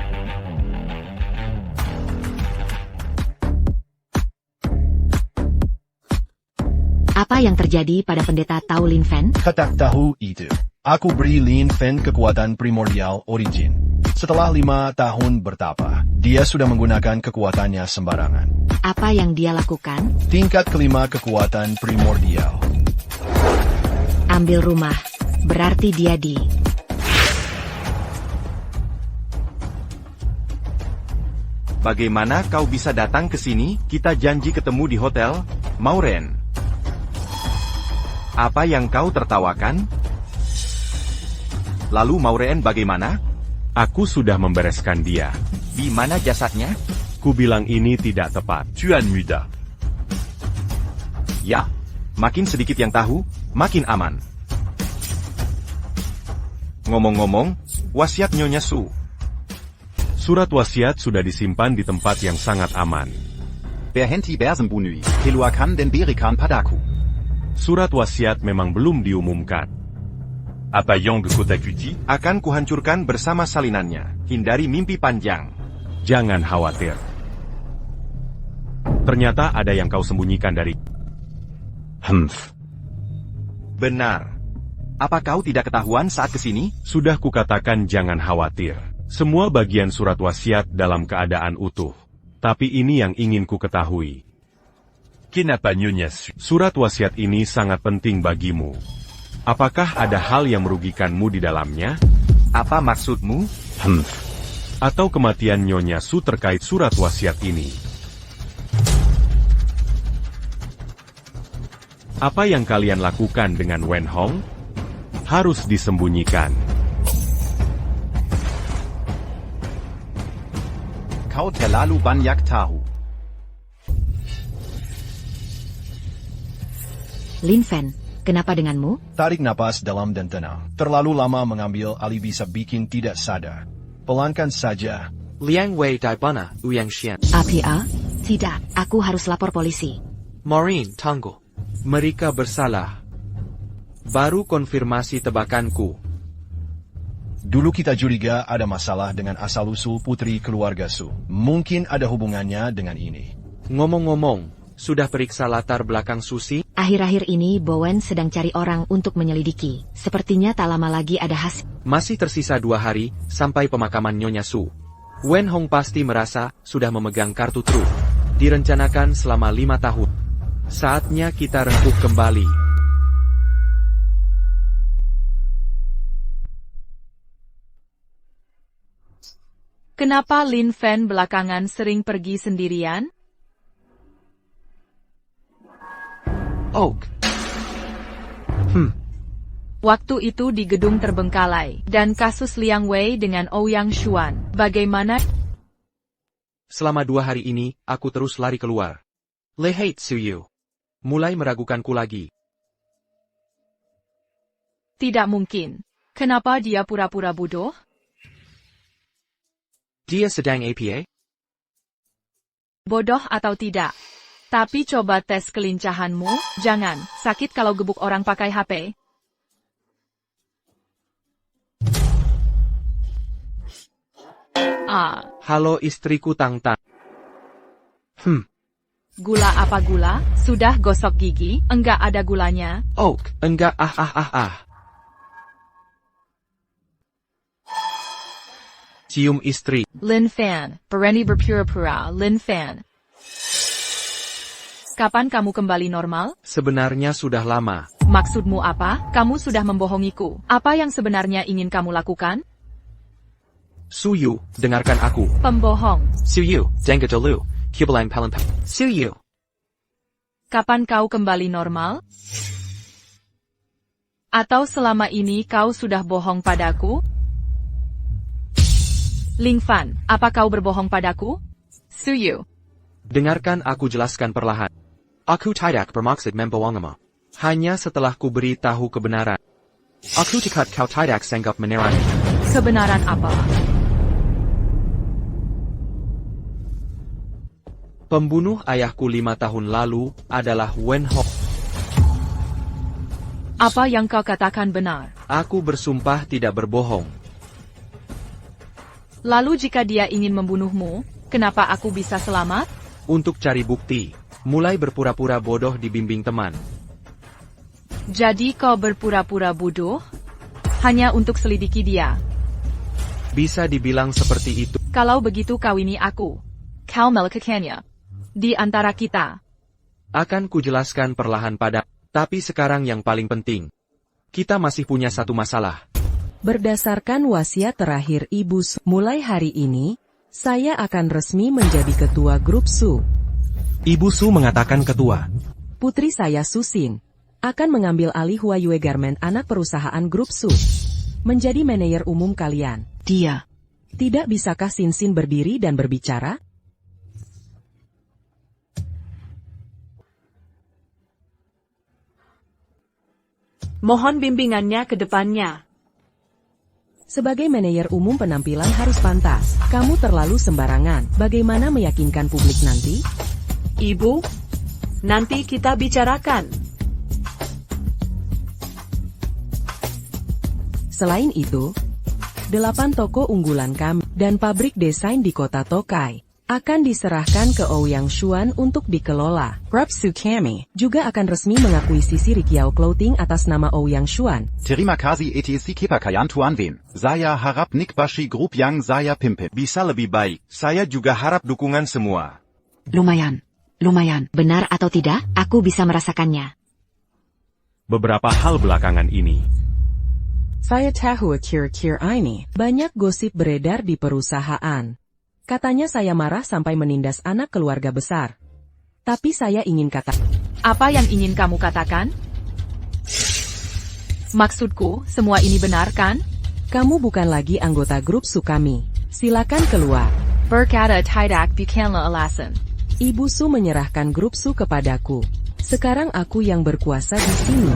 Apa yang terjadi pada pendeta Tao Lin Fen? Ketak tahu itu. Aku beri Lin Fen kekuatan primordial origin. Setelah 5 tahun bertapa, dia sudah menggunakan kekuatannya sembarangan. Apa yang dia lakukan? Tingkat kelima kekuatan primordial. Ambil rumah. Berarti dia di... Bagaimana kau bisa datang ke sini? Kita janji ketemu di hotel, Maureen. Apa yang kau tertawakan? Lalu Maureen bagaimana? Aku sudah membereskan dia. Di mana jasadnya? Ku bilang ini tidak tepat. Tuan Muda. Ya, makin sedikit yang tahu, makin aman. Ngomong-ngomong, wasiat Nyonya Su. Surat wasiat sudah disimpan di tempat yang sangat aman. Berhenti bersembunyi, keluarkan dan berikan padaku. Surat wasiat memang belum diumumkan. Apa yang dikotakuti? Akan kuhancurkan bersama salinannya. Hindari mimpi panjang. Jangan khawatir. Ternyata ada yang kau sembunyikan dari... Benar. Apa kau tidak ketahuan saat kesini? Sudah kukatakan jangan khawatir. Semua bagian surat wasiat dalam keadaan utuh. Tapi ini yang ingin ku ketahui. Kenapa Nyonya Su? Surat wasiat ini sangat penting bagimu. Apakah ada hal yang merugikanmu di dalamnya? Apa maksudmu? Atau kematian Nyonya Su terkait surat wasiat ini? Apa yang kalian lakukan dengan Wen Hong? Harus disembunyikan. Kau terlalu banyak tahu. Lin Fen, kenapa denganmu? Tarik napas dalam dan tenang. Terlalu lama mengambil alih bisa bikin tidak sadar. Pelankan saja. Liang Wei Daibana, Ouyang Xian. APA? Tidak, aku harus lapor polisi. Maureen, tunggu. Mereka bersalah. Baru konfirmasi tebakanku. Dulu kita curiga ada masalah dengan asal-usul putri keluarga Su. Mungkin ada hubungannya dengan ini. Ngomong-ngomong, sudah periksa latar belakang Susi? Akhir-akhir ini Bowen sedang cari orang untuk menyelidiki. Sepertinya tak lama lagi ada hasil. Masih tersisa 2 hari sampai pemakaman Nyonya Su. Wen Hong pasti merasa sudah memegang kartu truf. Direncanakan selama 5 tahun. Saatnya kita rengkuh kembali. Kenapa Lin Fen belakangan sering pergi sendirian? Oak. Waktu itu di gedung terbengkalai, dan kasus Liang Wei dengan Ouyang Xuan. Bagaimana? Selama 2 hari ini, aku terus lari keluar. Le hate Suyu. Mulai meragukanku lagi. Tidak mungkin. Kenapa dia pura-pura bodoh? Dia sedang APA? Bodoh atau tidak? Tapi coba tes kelincahanmu. Jangan, sakit kalau gebuk orang pakai HP. Halo istriku Tang Tang. Gula apa gula? Sudah gosok gigi? Enggak ada gulanya. Oak, enggak Cium istri. Lin Fan, berani berpura-pura, Lin Fan. Kapan kamu kembali normal? Sebenarnya sudah lama. Maksudmu apa? Kamu sudah membohongiku. Apa yang sebenarnya ingin kamu lakukan? Suyu, dengarkan aku. Pembohong. Suyu, dengar dulu. Kubelang paling Suyu. Kapan kau kembali normal? Atau selama ini kau sudah bohong padaku? Ling Fan, apa kau berbohong padaku? Suyu. Dengarkan aku jelaskan perlahan. Aku tidak bermaksud membohongimu. Hanya setelah ku beritahu kebenaran. Aku takut kau tidak sanggup menerima. Kebenaran apa? Pembunuh ayahku 5 tahun lalu adalah Wen Hong. Apa yang kau katakan benar? Aku bersumpah tidak berbohong. Lalu jika dia ingin membunuhmu, kenapa aku bisa selamat? Untuk cari bukti, mulai berpura-pura bodoh dibimbing teman. Jadi kau berpura-pura bodoh? Hanya untuk selidiki dia? Bisa dibilang seperti itu. Kalau begitu kawini aku. Kau melakukannya. Di antara kita. Akan kujelaskan perlahan pada. Tapi sekarang yang paling penting. Kita masih punya satu masalah. Berdasarkan wasiat terakhir Ibu Su, mulai hari ini, saya akan resmi menjadi ketua grup Su. Ibu Su mengatakan ketua. Putri saya Susin akan mengambil alih Huayue Garment anak perusahaan grup Su. Menjadi manajer umum kalian. Dia. Tidak bisakah Sinsin berdiri dan berbicara? Mohon bimbingannya ke depannya. Sebagai manajer umum penampilan harus pantas. Kamu terlalu sembarangan. Bagaimana meyakinkan publik nanti? Ibu, nanti kita bicarakan. Selain itu, 8 toko unggulan kami dan pabrik desain di kota Tokai akan diserahkan ke Ouyang Xuan untuk dikelola. Grup Su kami juga akan resmi mengakuisisi Rikiao Clothing atas nama Ouyang Xuan. Terima kasih ETC Kepakayan Tuan Wen. Saya harap nikbashi grup yang saya pimpin. Bisa lebih baik. Saya juga harap dukungan semua. Lumayan. Benar atau tidak, aku bisa merasakannya. Beberapa hal belakangan ini. Saya tahu akhir-akhir ini banyak gosip beredar di perusahaan. Katanya saya marah sampai menindas anak keluarga besar. Tapi saya ingin Apa yang ingin kamu katakan? Maksudku, semua ini benar kan? Kamu bukan lagi anggota grup Su kami. Silakan keluar. Berkata tidak bukanlah alasan. Ibu Su menyerahkan grup Su kepadaku. Sekarang aku yang berkuasa di sini.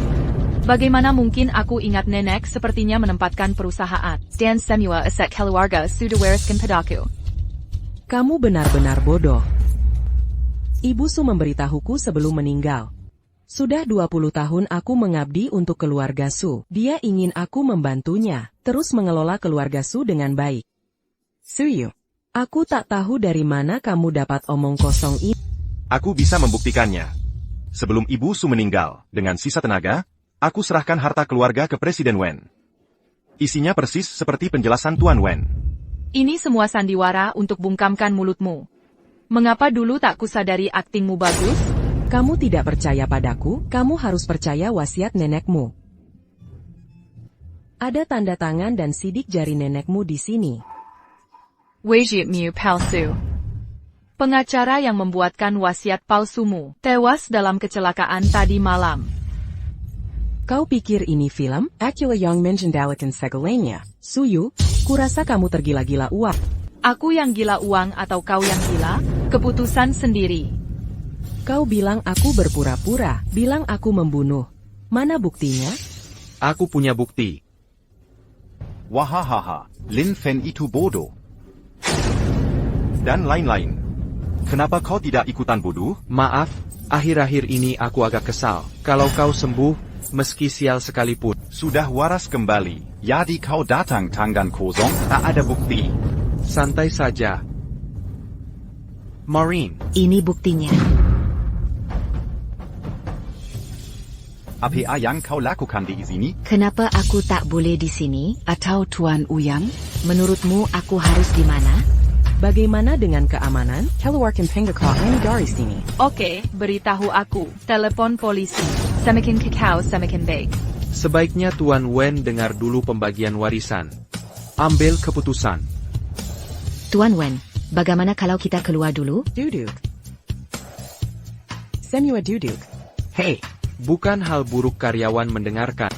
Bagaimana mungkin aku ingat nenek sepertinya menempatkan perusahaan. Dan semua aset keluarga sudah wariskan padaku. Kamu benar-benar bodoh. Ibu Su memberitahuku sebelum meninggal. Sudah 20 tahun aku mengabdi untuk keluarga Su. Dia ingin aku membantunya, terus mengelola keluarga Su dengan baik. Suyu, aku tak tahu dari mana kamu dapat omong kosong ini. Aku bisa membuktikannya. Sebelum Ibu Su meninggal, dengan sisa tenaga, aku serahkan harta keluarga ke Presiden Wen. Isinya persis seperti penjelasan Tuan Wen. Ini semua sandiwara untuk bungkamkan mulutmu. Mengapa dulu tak kusadari aktingmu bagus? Kamu tidak percaya padaku, kamu harus percaya wasiat nenekmu. Ada tanda tangan dan sidik jari nenekmu di sini. Wajibmu palsu. pengacara yang membuatkan wasiat palsumu, tewas dalam kecelakaan tadi malam. Kau pikir ini film? Akulah yang mengendalikan segalanya. Suyu, kurasa kamu tergila-gila uang. Aku yang gila uang atau kau yang gila? Keputusan sendiri. Kau bilang aku berpura-pura, bilang aku membunuh. Mana buktinya? Aku punya bukti. Wahahaha, Lin Fen itu bodoh. Dan lain-lain. Kenapa kau tidak ikutan bodoh? Maaf, akhir-akhir ini aku agak kesal. Kalau kau sembuh, meski sial sekalipun. Sudah waras kembali. Jadi kau datang tangan kosong? Tak ada bukti. Santai saja. Maureen, Ini buktinya. Apa yang kau lakukan di sini? Kenapa aku tak boleh di sini? Atau Tuan Ouyang? Menurutmu aku harus di mana? Bagaimana dengan keamanan? Keluarkan penggakau ini dari sini. Oke, beritahu aku. Telepon polisi. Semakin kekau semakin baik. sebaiknya Tuan Wen dengar dulu pembagian warisan. Ambil keputusan. Tuan Wen, bagaimana kalau kita keluar dulu? Duduk. Semua duduk. Hei, bukan hal buruk karyawan mendengarkan.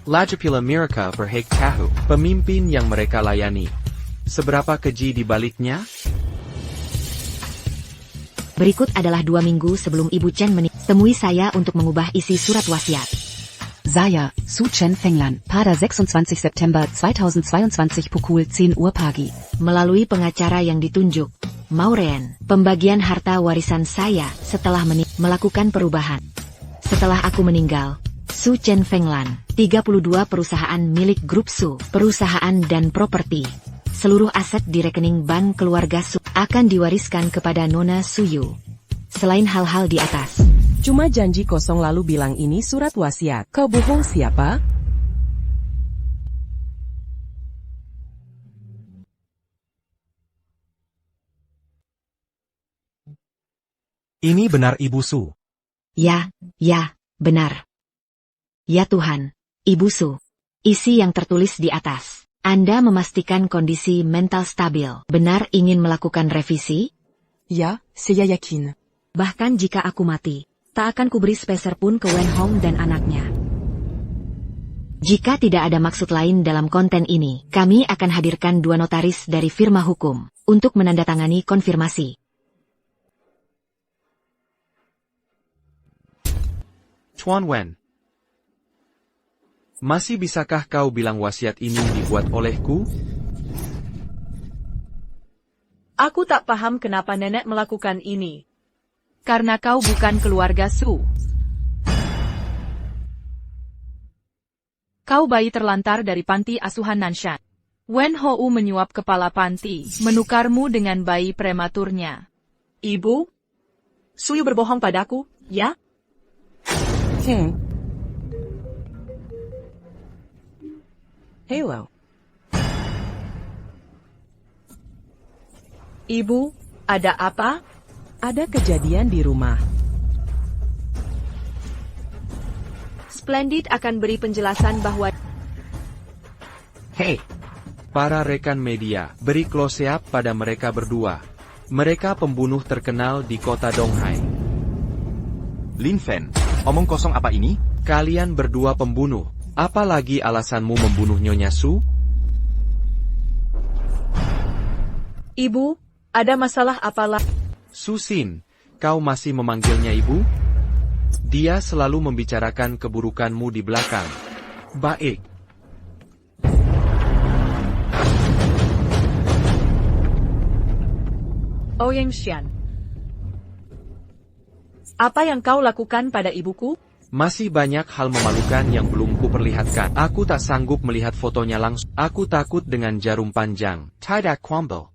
Lajapila Miraka berhak tahu pemimpin yang mereka layani. Seberapa keji di baliknya? Berikut adalah 2 minggu sebelum Ibu Chen temui saya untuk mengubah isi surat wasiat. Saya, Su Chen Fenglan, pada 26 September 2022 pukul 10 Uhr pagi. Melalui pengacara yang ditunjuk, Maureen, pembagian harta warisan saya setelah melakukan perubahan. Setelah aku meninggal, Su Chen Fenglan, 32 perusahaan milik grup Su, perusahaan dan properti. Seluruh aset di rekening bank keluarga Su akan diwariskan kepada Nona Suyu. Selain hal-hal di atas. Cuma janji kosong lalu bilang ini surat wasiat. Kau bohong siapa? Ini benar Ibu Su. Ya, benar. Ya Tuhan, Ibu Su. Isi yang tertulis di atas. Anda memastikan kondisi mental stabil. Benar ingin melakukan revisi? Ya, saya yakin. Bahkan jika aku mati, tak akan kuberi sepeser pun ke Wen Hong dan anaknya. Jika tidak ada maksud lain dalam konten ini, kami akan hadirkan 2 notaris dari firma hukum untuk menandatangani konfirmasi. Tuan Wen, masih bisakah kau bilang wasiat ini dibuat olehku? Aku tak paham kenapa nenek melakukan ini. Karena kau bukan keluarga Su. Kau bayi terlantar dari panti asuhan Nanshan. Wen Hou menyuap kepala panti, menukarmu dengan bayi prematurnya. Ibu? Suyu berbohong padaku, ya? Hello. Ibu, ada apa? Ada kejadian di rumah. Splendid akan beri penjelasan bahwa... Hei, para rekan media, beri close-up pada mereka berdua. Mereka pembunuh terkenal di kota Donghai. Lin Fen, omong kosong apa ini? Kalian berdua pembunuh. Apalagi alasanmu membunuh Nyonya Su? Ibu, ada masalah apalah? Susin, kau masih memanggilnya ibu? Dia selalu membicarakan keburukanmu di belakang. Baik. Ouyang Xian. Apa yang kau lakukan pada ibuku? Masih banyak hal memalukan yang belum kuperlihatkan. Aku tak sanggup melihat fotonya langsung. Aku takut dengan jarum panjang. Tidak crumble.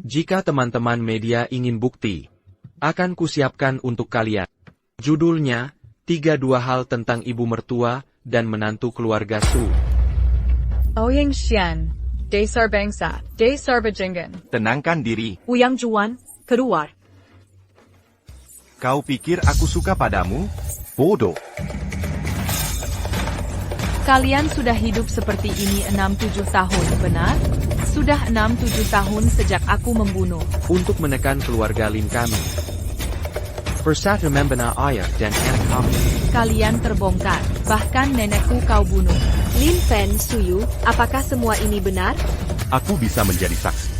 Jika teman-teman media ingin bukti, akan kusiapkan untuk kalian. Judulnya, 32 hal tentang ibu mertua dan menantu keluarga Su. Ouyang Xian. Dasar bangsa. Dasar bajingan. Tenangkan diri. Ouyang Juan, keluar. Kau pikir aku suka padamu? Bodoh. Kalian sudah hidup seperti ini 6-7 tahun, benar? Sudah 6-7 tahun sejak aku membunuh. Untuk menekan keluarga Lin kami. Persatu membina ayah dan anak kami. Kalian terbongkar. Bahkan nenekku kau bunuh. Lin Fen Suyu, apakah semua ini benar? Aku bisa menjadi saksi.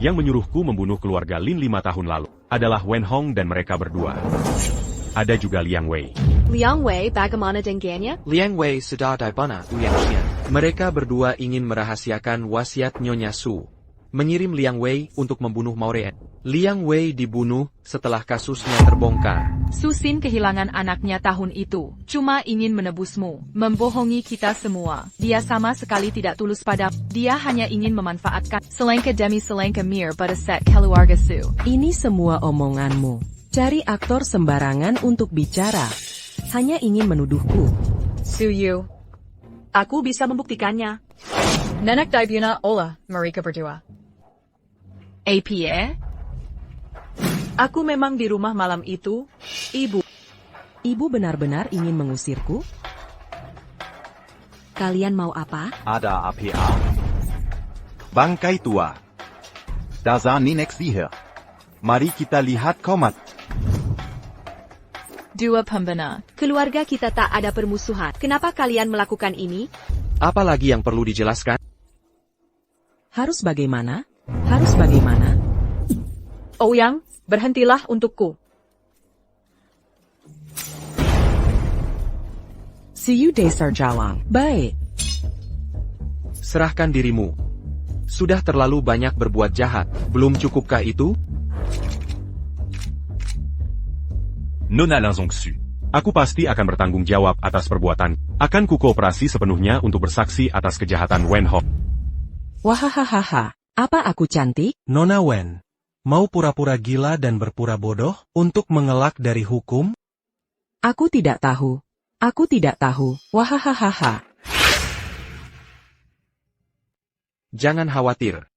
Yang menyuruhku membunuh keluarga Lin 5 tahun lalu adalah Wen Hong dan mereka berdua. Ada juga Liang Wei. Liang Wei bagaimana dengannya? Liang Wei sudah dibunuh Uyang Xian. Mereka berdua ingin merahasiakan wasiat Nyonya Su. Mengirim Liang Wei untuk membunuh Maureen. Liang Wei dibunuh setelah kasusnya terbongkar. Susin kehilangan anaknya tahun itu. Cuma ingin menebusmu. Membohongi kita semua. Dia sama sekali tidak tulus pada. Dia hanya ingin memanfaatkan selengke demi selengke mir pada set keluarga Su. Ini semua omonganmu. Cari aktor sembarangan untuk bicara. Hanya ingin menuduhku. Suyu. Aku bisa membuktikannya. Nenek Daibuna olah mereka berdua. APA? Aku memang di rumah malam itu, Ibu. Ibu benar-benar ingin mengusirku? Kalian mau apa? Ada APA. Bangkai tua. Da sah Nenek sihir. Mari kita lihat komat. Dua pembina. Keluarga kita tak ada permusuhan. Kenapa kalian melakukan ini? Apa lagi yang perlu dijelaskan? Harus bagaimana? Harus bagaimana? Ouyang, berhentilah untukku. See you Desar Jawang. Baik. Serahkan dirimu. Sudah terlalu banyak berbuat jahat. Belum cukupkah itu? Nona Linzongsu. Aku pasti akan bertanggung jawab atas perbuatan. Akan kukooperasi sepenuhnya untuk bersaksi atas kejahatan Wen Hong. Wahahaha. Apa aku cantik? Nona Wen, mau pura-pura gila dan berpura bodoh untuk mengelak dari hukum? Aku tidak tahu. Aku tidak tahu. Wahahaha. Jangan khawatir.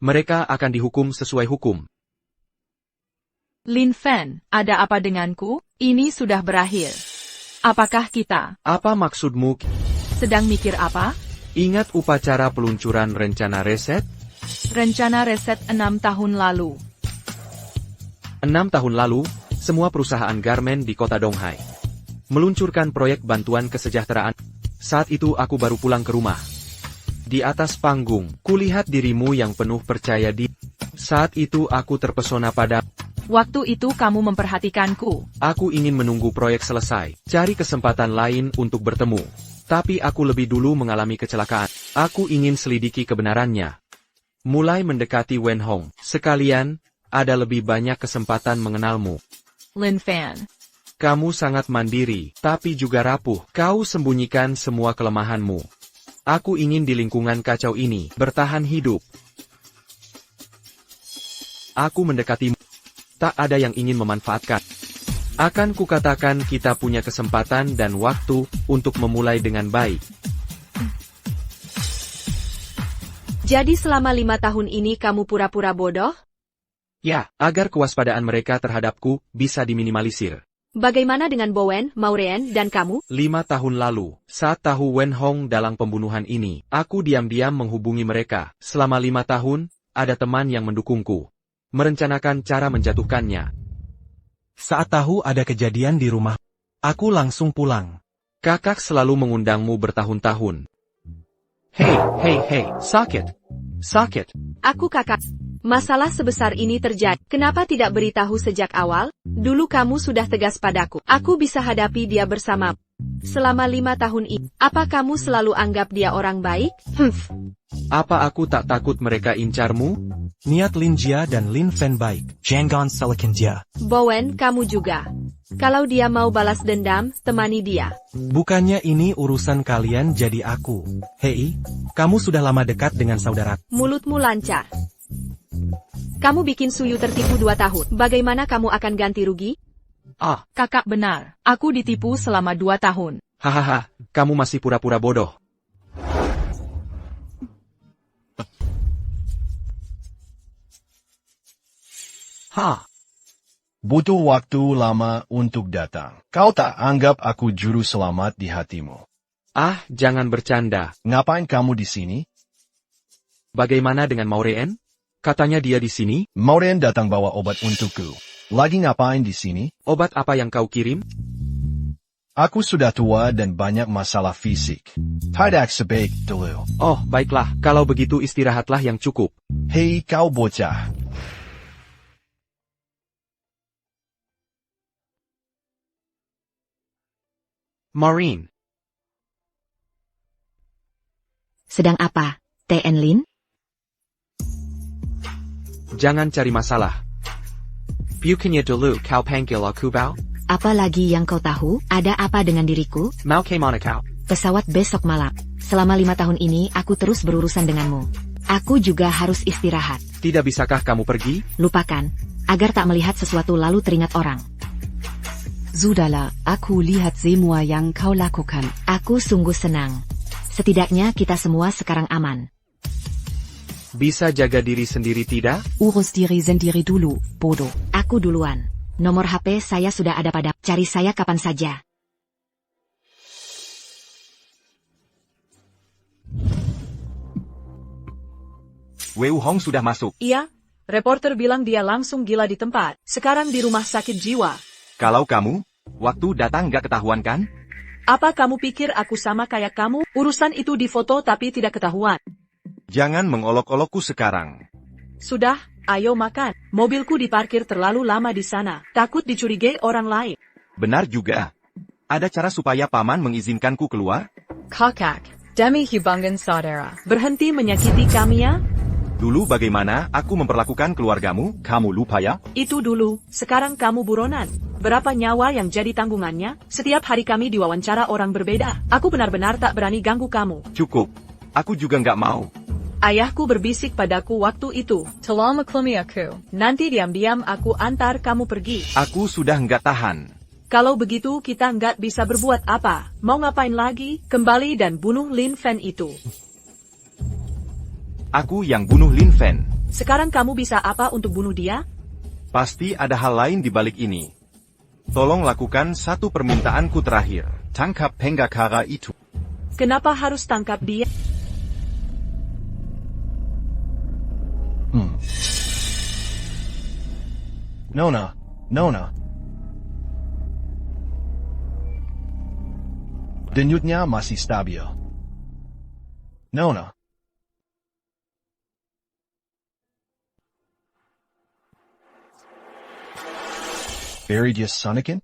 Mereka akan dihukum sesuai hukum. Lin Fen, ada apa denganku? Ini sudah berakhir. Apakah kita? Apa maksudmu? Sedang mikir apa? Ingat upacara peluncuran rencana reset? Rencana reset 6 tahun lalu. 6 tahun lalu, semua perusahaan garmen di kota Donghai meluncurkan proyek bantuan kesejahteraan. Saat itu aku baru pulang ke rumah. Di atas panggung, kulihat dirimu yang penuh percaya diri. Saat itu aku terpesona pada. Waktu itu kamu memperhatikanku. Aku ingin menunggu proyek selesai, cari kesempatan lain untuk bertemu. Tapi aku lebih dulu mengalami kecelakaan. Aku ingin selidiki kebenarannya. Mulai mendekati Wen Hong. Sekalian, ada lebih banyak kesempatan mengenalmu. Lin Fan. Kamu sangat mandiri, tapi juga rapuh. Kau sembunyikan semua kelemahanmu. Aku ingin di lingkungan kacau ini, bertahan hidup. Aku mendekatimu. Tak ada yang ingin memanfaatkan. Akan kukatakan kita punya kesempatan dan waktu untuk memulai dengan baik. Jadi selama 5 tahun ini kamu pura-pura bodoh? Ya, agar kewaspadaan mereka terhadapku bisa diminimalisir. Bagaimana dengan Bowen, Maureen, dan kamu? 5 tahun lalu, saat tahu Wen Hong dalam pembunuhan ini, aku diam-diam menghubungi mereka. Selama 5 tahun, ada teman yang mendukungku. Merencanakan cara menjatuhkannya. Saat tahu ada kejadian di rumah, aku langsung pulang. Kakak selalu mengundangmu bertahun-tahun. Hei, sakit. Aku kakak. Masalah sebesar ini terjadi. Kenapa tidak beritahu sejak awal? Dulu kamu sudah tegas padaku. Aku bisa hadapi dia bersamamu. Selama 5 tahun ini, apa kamu selalu anggap dia orang baik? Apa aku tak takut mereka incarmu? Niat Lin Jia dan Lin Fen baik. Jangan salahkan dia. Bowen, kamu juga. Kalau dia mau balas dendam, temani dia. Bukannya ini urusan kalian jadi aku. Hei, kamu sudah lama dekat dengan saudara. Mulutmu lancar. Kamu bikin Suyu tertipu 2 tahun. Bagaimana kamu akan ganti rugi? Kakak benar. Aku ditipu selama 2 tahun. Hahaha, kamu masih pura-pura bodoh. Butuh waktu lama untuk datang. Kau tak anggap aku juru selamat di hatimu. Ah, jangan bercanda. Ngapain kamu di sini? Bagaimana dengan Maureen? Katanya dia di sini. Maureen datang bawa obat untukku. Lagi ngapain di sini? Obat apa yang kau kirim? Aku sudah tua dan banyak masalah fisik. Tidak sebaik dulu. Oh, baiklah. Kalau begitu istirahatlah yang cukup. Hei kau bocah. Maureen. Sedang apa, TN Lin? Jangan cari masalah. Bukannya dulu kau panggil aku Bao? Apa lagi yang kau tahu? Ada apa dengan diriku? Mau kemana kau? Pesawat besok malam. Selama 5 tahun ini aku terus berurusan denganmu. Aku juga harus istirahat. Tidak bisakah kamu pergi? Lupakan. Agar tak melihat sesuatu lalu teringat orang. Sudahlah, aku lihat semua yang kau lakukan. Aku sungguh senang. Setidaknya kita semua sekarang aman. Bisa jaga diri sendiri tidak? Urus diri sendiri dulu, bodoh. Aku duluan. Nomor HP saya sudah ada pada. Cari saya kapan saja. Wei Hong sudah masuk. Iya, reporter bilang dia langsung gila di tempat. Sekarang di rumah sakit jiwa. Kalau kamu, waktu datang gak ketahuan kan? Apa kamu pikir aku sama kayak kamu? Urusan itu difoto tapi tidak ketahuan. Jangan mengolok-olokku sekarang. Sudah, ayo makan. Mobilku diparkir terlalu lama di sana. Takut dicurigai orang lain. Benar juga. Ada cara supaya paman mengizinkanku keluar? Kakak, demi hubungan saudara. Berhenti menyakiti kami ya? Dulu bagaimana aku memperlakukan keluargamu? Kamu lupa ya? Itu dulu, sekarang kamu buronan. Berapa nyawa yang jadi tanggungannya? Setiap hari kami diwawancara orang berbeda. Aku benar-benar tak berani ganggu kamu. Cukup. Aku juga nggak mau. Ayahku berbisik padaku waktu itu. Tolong maklumi aku. Nanti diam-diam aku antar kamu pergi. Aku sudah nggak tahan. Kalau begitu kita nggak bisa berbuat apa. Mau ngapain lagi? Kembali dan bunuh Lin Fen itu. Aku yang bunuh Lin Fen. Sekarang kamu bisa apa untuk bunuh dia? Pasti ada hal lain di balik ini. Tolong lakukan satu permintaanku terakhir. Tangkap penggakara itu. Kenapa harus tangkap dia? Nona. Denyutnya masih stabil. Nona. Beri dia Sonikin?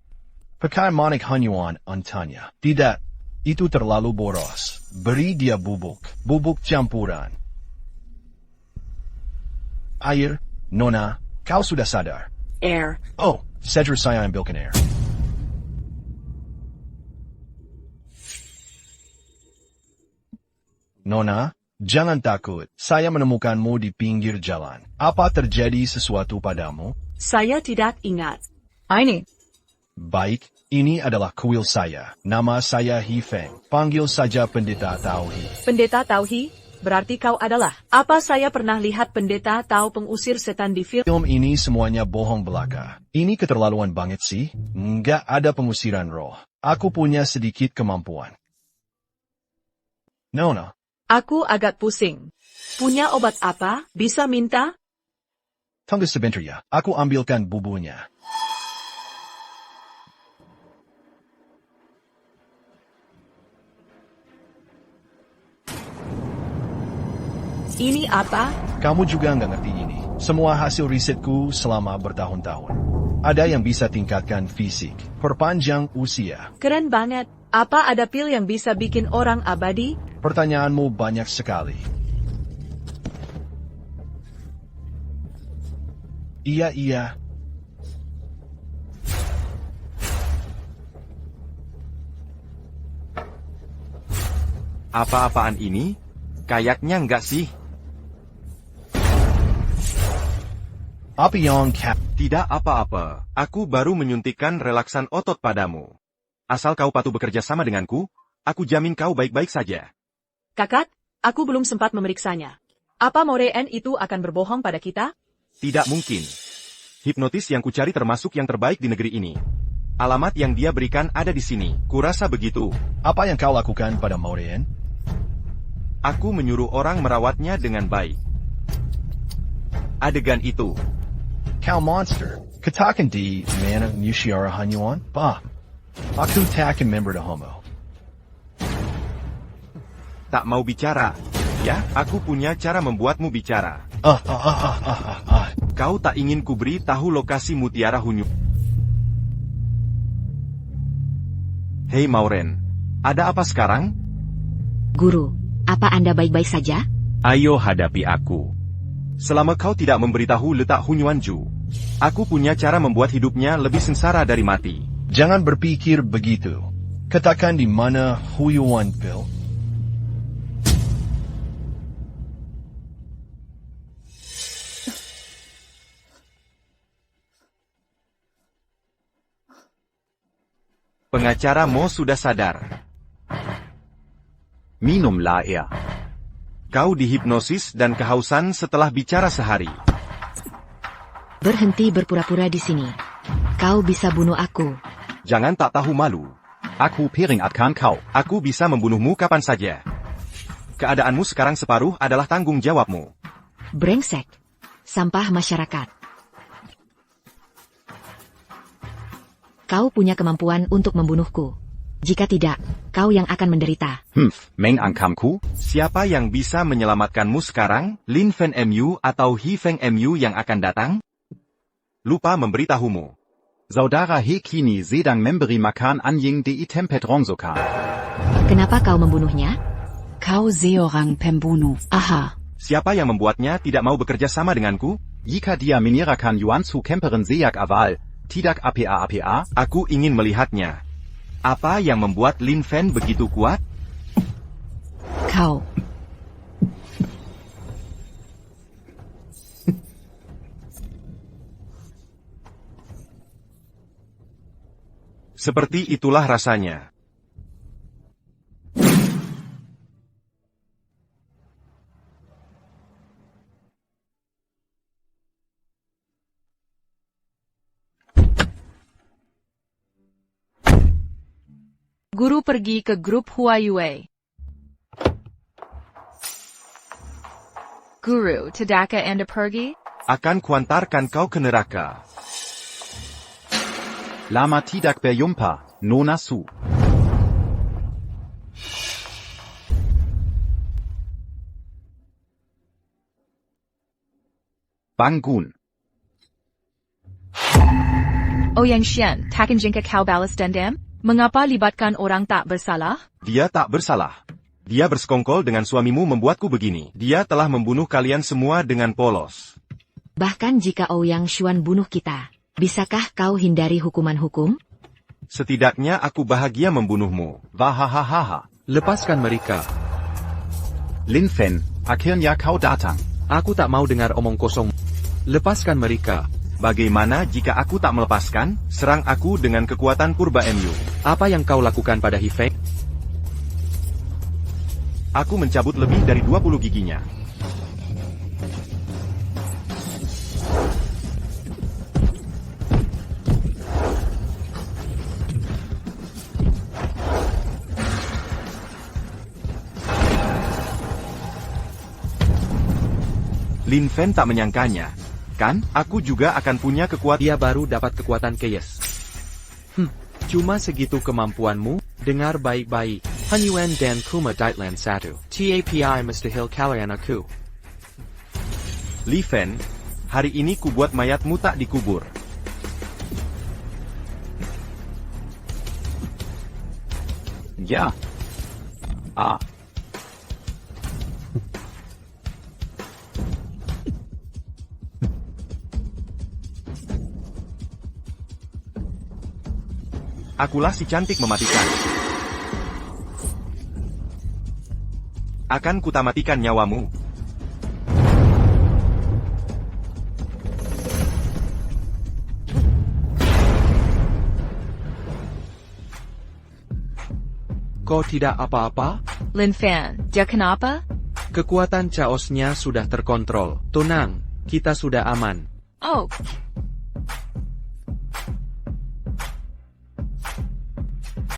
Pakai manik hanyuan antanya. Tidak, itu terlalu boros. Beri dia bubuk campuran. Air, Nona, kau sudah sadar. Air. Oh, segera saya ambilkan air. Nona, jangan takut. Saya menemukanmu di pinggir jalan. Apa terjadi sesuatu padamu? Saya tidak ingat. Ini. Baik, ini adalah kuil saya. Nama saya He Feng. Panggil saja Pendeta Tauhi. Pendeta Tauhi? Berarti kau adalah. Apa saya pernah lihat pendeta tahu pengusir setan di film? Film ini semuanya bohong belaka. Ini keterlaluan banget sih. Nggak ada pengusiran roh. Aku punya sedikit kemampuan. Nona. Aku agak pusing. Punya obat apa? Bisa minta? Tunggu sebentar ya. Aku ambilkan bubunya. Ini apa? Kamu juga nggak ngerti ini. Semua hasil risetku selama bertahun-tahun. Ada yang bisa tingkatkan fisik, perpanjang usia. Keren banget. Apa ada pil yang bisa bikin orang abadi? Pertanyaanmu banyak sekali. Iya. Apa-apaan ini? Kayaknya enggak sih. Apa yang Tidak apa-apa. Aku baru menyuntikkan relaksan otot padamu. Asal kau patuh bekerja sama denganku, aku jamin kau baik-baik saja. Kakak, aku belum sempat memeriksanya. Apa Maureen itu akan berbohong pada kita? Tidak mungkin. Hipnotis yang kucari termasuk yang terbaik di negeri ini. Alamat yang dia berikan ada di sini. Kurasa begitu. Apa yang kau lakukan pada Maureen? Aku menyuruh orang merawatnya dengan baik. Adegan itu. Kau monster. Katakan di mana Mushiara Hanyuan? Bah. Aku takkan member de homo. Tak mau bicara. Ya, aku punya cara membuatmu bicara. Kau tak ingin kuberi tahu lokasi Mutiara Hunyu. Hei Maureen, ada apa sekarang? Guru, apa Anda baik-baik saja? Ayo hadapi aku. Selama kau tidak memberitahu letak Hunyuanju, aku punya cara membuat hidupnya lebih sengsara dari mati. Jangan berpikir begitu. Katakan di mana Huyuan Bill. Pengacara Mo sudah sadar. Minumlah er. Kau dihipnosis dan kehausan setelah bicara sehari. Berhenti berpura-pura di sini. Kau bisa bunuh aku. Jangan tak tahu malu. Aku peringatkan kau. Aku bisa membunuhmu kapan saja. Keadaanmu sekarang separuh adalah tanggung jawabmu. Brengsek. Sampah masyarakat. Kau punya kemampuan untuk membunuhku. Jika tidak, kau yang akan menderita. Meng angkamku? Siapa yang bisa menyelamatkanmu sekarang? Lin Fen MU atau He Feng MU yang akan datang? Lupa memberitahumu. Saudara He Kini sedang memberi makan anjing di tempat rongsokan. Kenapa kau membunuhnya? Kau seorang pembunuh. Aha. Siapa yang membuatnya tidak mau bekerja sama denganku? Jika dia menyerahkan Yuansu Kemperin Seyak Awal, tidak apa-apa. Aku ingin melihatnya. Apa yang membuat Lin Fen begitu kuat? Kau. Seperti itulah rasanya. Guru pergi ke grup Huayue. Guru, tidakah Anda pergi? Akan kuantarkan kau ke neraka. Lama tidak berjumpa, Nona Su. Bangun. Ouyang Xian, takkan jingka kau balas dendam? Mengapa libatkan orang tak bersalah? Dia tak bersalah. Dia bersekongkol dengan suamimu membuatku begini. Dia telah membunuh kalian semua dengan polos. Bahkan jika Ouyang Xuan bunuh kita, bisakah kau hindari hukuman hukum? Setidaknya aku bahagia membunuhmu. Wahahaha. Lepaskan mereka. Lin Fen, akhirnya kau datang. Aku tak mau dengar omong kosong. Lepaskan mereka. Bagaimana jika aku tak melepaskan? Serang aku dengan kekuatan purba MU. Apa yang kau lakukan pada He Feng? Aku mencabut lebih dari 20 giginya. Lin Fen tak menyangkanya. Kan, aku juga akan punya kekuatan. Dia baru dapat kekuatan Chaos. Cuma segitu kemampuanmu? Dengar baik-baik. Hanyuan dan Kuma Daitlan 1. TAPI mustahil kalian aku. Li Fen, hari ini kubuat mayatmu tak dikubur. Ya. Akulah si cantik mematikan. Akan kutamatikan nyawamu. Kau tidak apa-apa? Lin Fan, dia kenapa? Kekuatan chaosnya sudah terkontrol. Tenang, kita sudah aman. Oh,